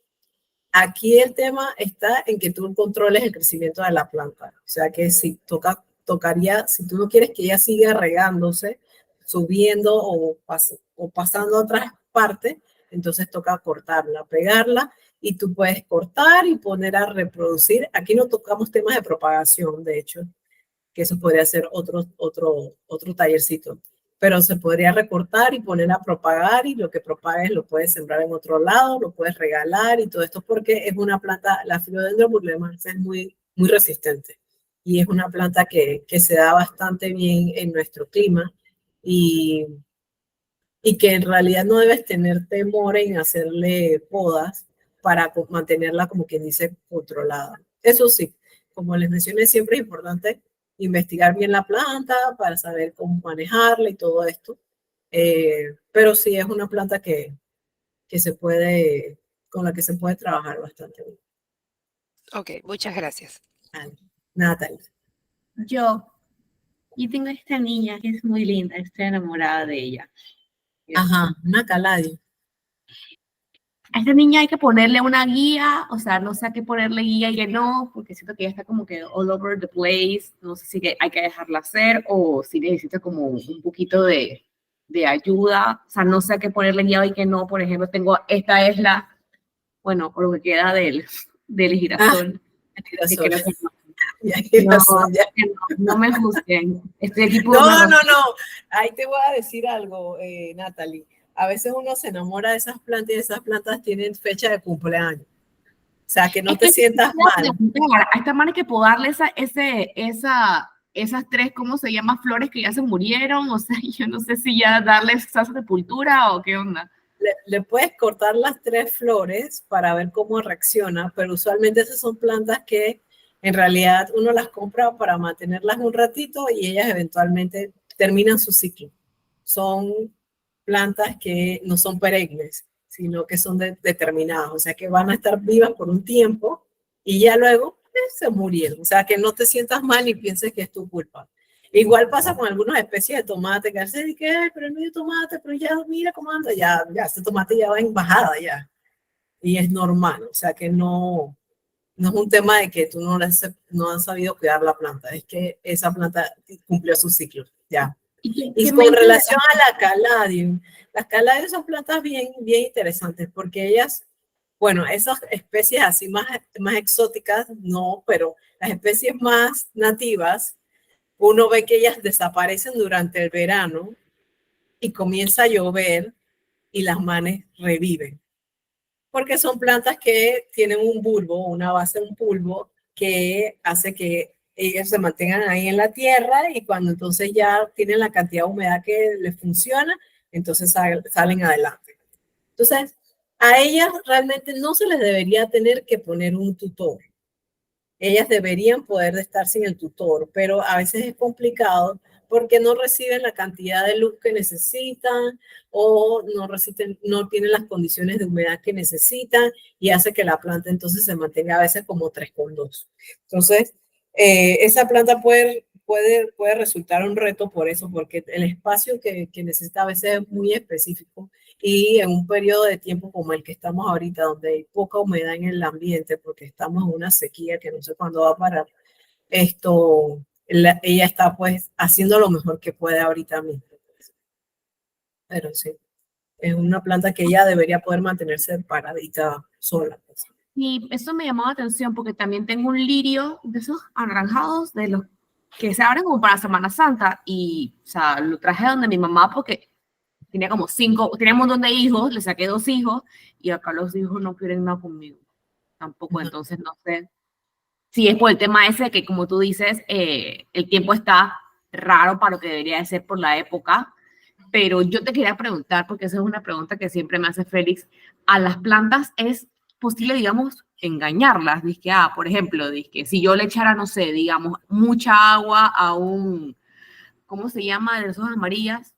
Speaker 1: aquí el tema está en que tú controles el crecimiento de la planta. O sea que si tocaría, si tú no quieres que ella siga regándose, subiendo o pasando a otras partes, entonces toca cortarla, pegarla y tú puedes cortar y poner a reproducir. Aquí no tocamos temas de propagación, de hecho, que eso podría ser otro tallercito, pero se podría recortar y poner a propagar y lo que propagues lo puedes sembrar en otro lado, lo puedes regalar y todo esto porque es una planta, la Philodendron burlemarx es muy, muy resistente y es una planta que se da bastante bien en nuestro clima y que en realidad no debes tener temor en hacerle podas para mantenerla, como quien dice, controlada. Eso sí, como les mencioné, siempre es importante investigar bien la planta para saber cómo manejarla y todo esto. Pero sí es una planta con la que se puede trabajar bastante bien.
Speaker 3: Ok, muchas gracias.
Speaker 1: Natalie.
Speaker 5: Yo tengo esta niña que es muy linda, estoy enamorada de ella.
Speaker 1: Ajá, una caladio.
Speaker 5: A esta niña hay que ponerle una guía, o sea, no sé a qué ponerle guía y que no, porque siento que ella está como que all over the place, no sé si hay que dejarla hacer o si necesita como un poquito de ayuda, o sea, no sé a qué ponerle guía y que no, por ejemplo, esta es bueno, por lo que queda del girasol. Que creo que no me juzguen, estoy aquí por
Speaker 1: no, ahí te voy a decir algo, Natalie. A veces uno se enamora de esas plantas y esas plantas tienen fecha de cumpleaños. O sea, que no te sientas mal.
Speaker 5: A esta manera hay que podarle esas 3, ¿cómo se llama? Flores que ya se murieron. O sea, yo no sé si ya darles esa sepultura o qué onda.
Speaker 1: Le puedes cortar las 3 flores para ver cómo reacciona, pero usualmente esas son plantas que en realidad uno las compra para mantenerlas un ratito y ellas eventualmente terminan su ciclo. Son plantas que no son perennes, sino que son determinadas, o sea que van a estar vivas por un tiempo y ya luego se murieron. O sea que no te sientas mal y pienses que es tu culpa. Igual pasa con algunas especies de tomate que hacen que, pero el medio tomate, pero ya mira cómo anda, ya este tomate ya va en bajada ya. Y es normal, o sea que no es un tema de que tú no has sabido cuidar la planta, es que esa planta cumplió su ciclo, ya. Y con relación a la Caladium, las Caladium son plantas bien interesantes porque ellas, bueno, esas especies así más exóticas, no, pero las especies más nativas, uno ve que ellas desaparecen durante el verano y comienza a llover y las manes reviven. Porque son plantas que tienen un bulbo, una base, un bulbo, que hace que ellas se mantengan ahí en la tierra y cuando entonces ya tienen la cantidad de humedad que les funciona, entonces salen adelante. Entonces, a ellas realmente no se les debería tener que poner un tutor. Ellas deberían poder estar sin el tutor, pero a veces es complicado porque no reciben la cantidad de luz que necesitan o no tienen las condiciones de humedad que necesitan y hace que la planta entonces se mantenga a veces como 3,2. Entonces, esa planta puede resultar un reto por eso, porque el espacio que necesita a veces es muy específico y en un periodo de tiempo como el que estamos ahorita, donde hay poca humedad en el ambiente, porque estamos en una sequía que no sé cuándo va a parar, ella está pues haciendo lo mejor que puede ahorita mismo. Pero sí, es una planta que ella debería poder mantenerse paradita sola. Pues.
Speaker 5: Y eso me llamó la atención porque también tengo un lirio de esos anaranjados, de los que se abren como para Semana Santa, y, o sea, lo traje donde mi mamá porque tenía como 5, tenía un montón de hijos, le saqué 2 hijos, y acá los hijos no quieren nada conmigo, tampoco, entonces no sé. Sí, es por el tema ese que, como tú dices, el tiempo está raro para lo que debería de ser por la época, pero yo te quería preguntar, porque esa es una pregunta que siempre me hace Félix, ¿a las plantas es posible, digamos, engañarlas? Dice, por ejemplo, dice, si yo le echara, no sé, digamos, mucha agua a un, ¿cómo se llama? De las hojas amarillas,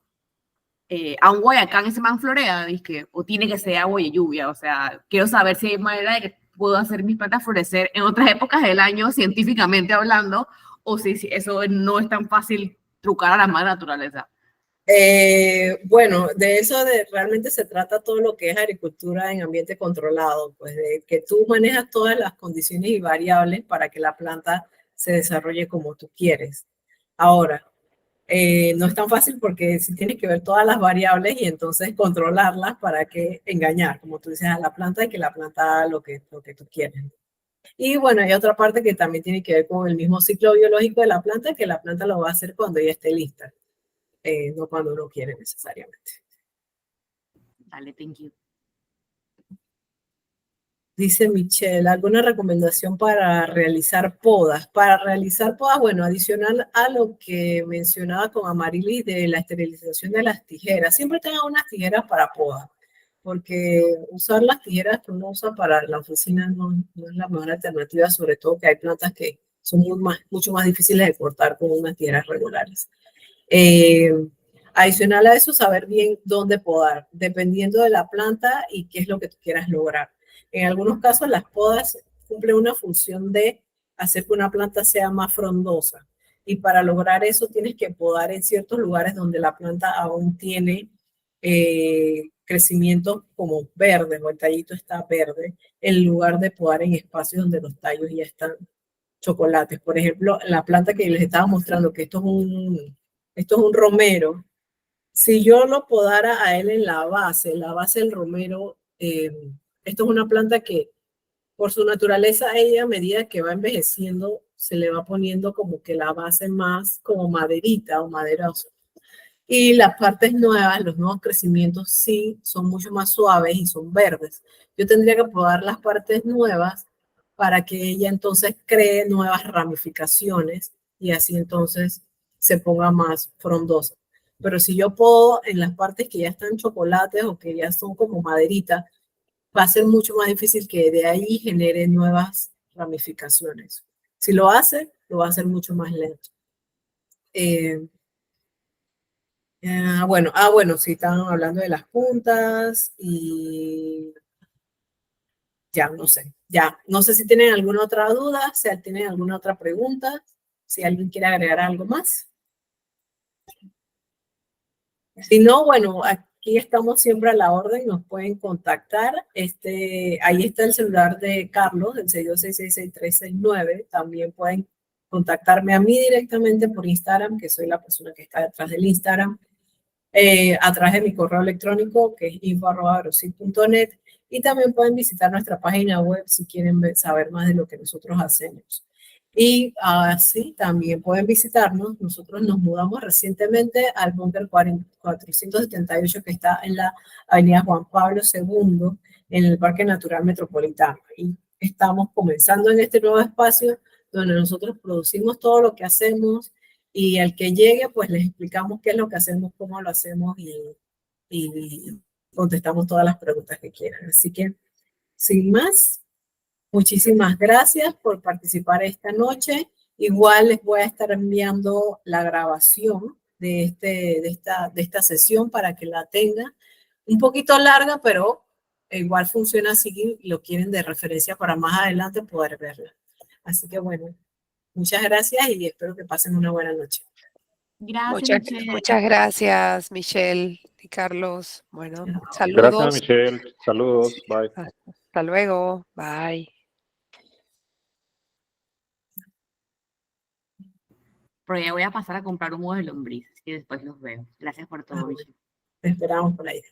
Speaker 5: a un guayacán, ese man florea, dice, o tiene que ser agua y lluvia, o sea, quiero saber si hay manera de que puedo hacer mis plantas florecer en otras épocas del año, científicamente hablando, o si eso no es tan fácil trucar a la madre naturaleza.
Speaker 1: Bueno, de eso realmente se trata todo lo que es agricultura en ambiente controlado, pues de que tú manejas todas las condiciones y variables para que la planta se desarrolle como tú quieres. Ahora, no es tan fácil porque sí tienes que ver todas las variables y entonces controlarlas para que engañar, como tú dices, a la planta y que la planta haga lo que tú quieres. Y bueno, hay otra parte que también tiene que ver con el mismo ciclo biológico de la planta, que la planta lo va a hacer cuando ya esté lista. No cuando uno quiere necesariamente.
Speaker 5: Dale, thank you.
Speaker 1: Dice Michelle, ¿alguna recomendación para realizar podas? Para realizar podas, bueno, adicional a lo que mencionaba con Amarilis de la esterilización de las tijeras, siempre tengan unas tijeras para podas, porque usar las tijeras que uno usa para la oficina no es la mejor alternativa, sobre todo que hay plantas que son mucho más difíciles de cortar con unas tijeras regulares. Adicional a eso, saber bien dónde podar, dependiendo de la planta y qué es lo que tú quieras lograr. En algunos casos, las podas cumplen una función de hacer que una planta sea más frondosa. Y para lograr eso, tienes que podar en ciertos lugares donde la planta aún tiene crecimiento como verde, o el tallito está verde, en lugar de podar en espacios donde los tallos ya están chocolates. Por ejemplo, la planta que les estaba mostrando, que esto es un romero. Si yo lo podara a él en la base del romero, esto es una planta que por su naturaleza, ella a medida que va envejeciendo, se le va poniendo como que la base más como maderita o maderosa. Y las partes nuevas, los nuevos crecimientos sí son mucho más suaves y son verdes. Yo tendría que podar las partes nuevas para que ella entonces cree nuevas ramificaciones y así entonces se ponga más frondosa. Pero si yo podo en las partes que ya están chocolates o que ya son como maderita, va a ser mucho más difícil que de ahí genere nuevas ramificaciones. Si lo hace, lo va a hacer mucho más lento. Bueno, sí, estaban hablando de las puntas y ya, no sé si tienen alguna otra duda, si tienen alguna otra pregunta, si alguien quiere agregar algo más. Si no, bueno, aquí estamos siempre a la orden, nos pueden contactar. Ahí está el celular de Carlos, el 62666369. También pueden contactarme a mí directamente por Instagram, que soy la persona que está detrás del Instagram, a través de mi correo electrónico, que es info@grossit.net, y también pueden visitar nuestra página web si quieren saber más de lo que nosotros hacemos. Y así también pueden visitarnos. Nosotros nos mudamos recientemente al búnker 478 que está en la avenida Juan Pablo II, en el Parque Natural Metropolitano. Y estamos comenzando en este nuevo espacio donde nosotros producimos todo lo que hacemos y al que llegue pues les explicamos qué es lo que hacemos, cómo lo hacemos y contestamos todas las preguntas que quieran. Así que, sin más, muchísimas gracias por participar esta noche. Igual les voy a estar enviando la grabación de esta sesión para que la tengan. Un poquito larga, pero igual funciona así y lo quieren de referencia para más adelante poder verla. Así que bueno, muchas gracias y espero que pasen una buena noche.
Speaker 5: Gracias, Michelle.
Speaker 3: Muchas gracias, Michelle y Carlos. Bueno,
Speaker 7: Gracias,
Speaker 3: saludos.
Speaker 7: Michelle. Saludos. Bye.
Speaker 3: Hasta luego. Bye.
Speaker 5: Pero ya voy a pasar a comprar un huevo de lombriz y después los veo. Gracias por todo, Michelle.
Speaker 1: Te esperamos por ahí.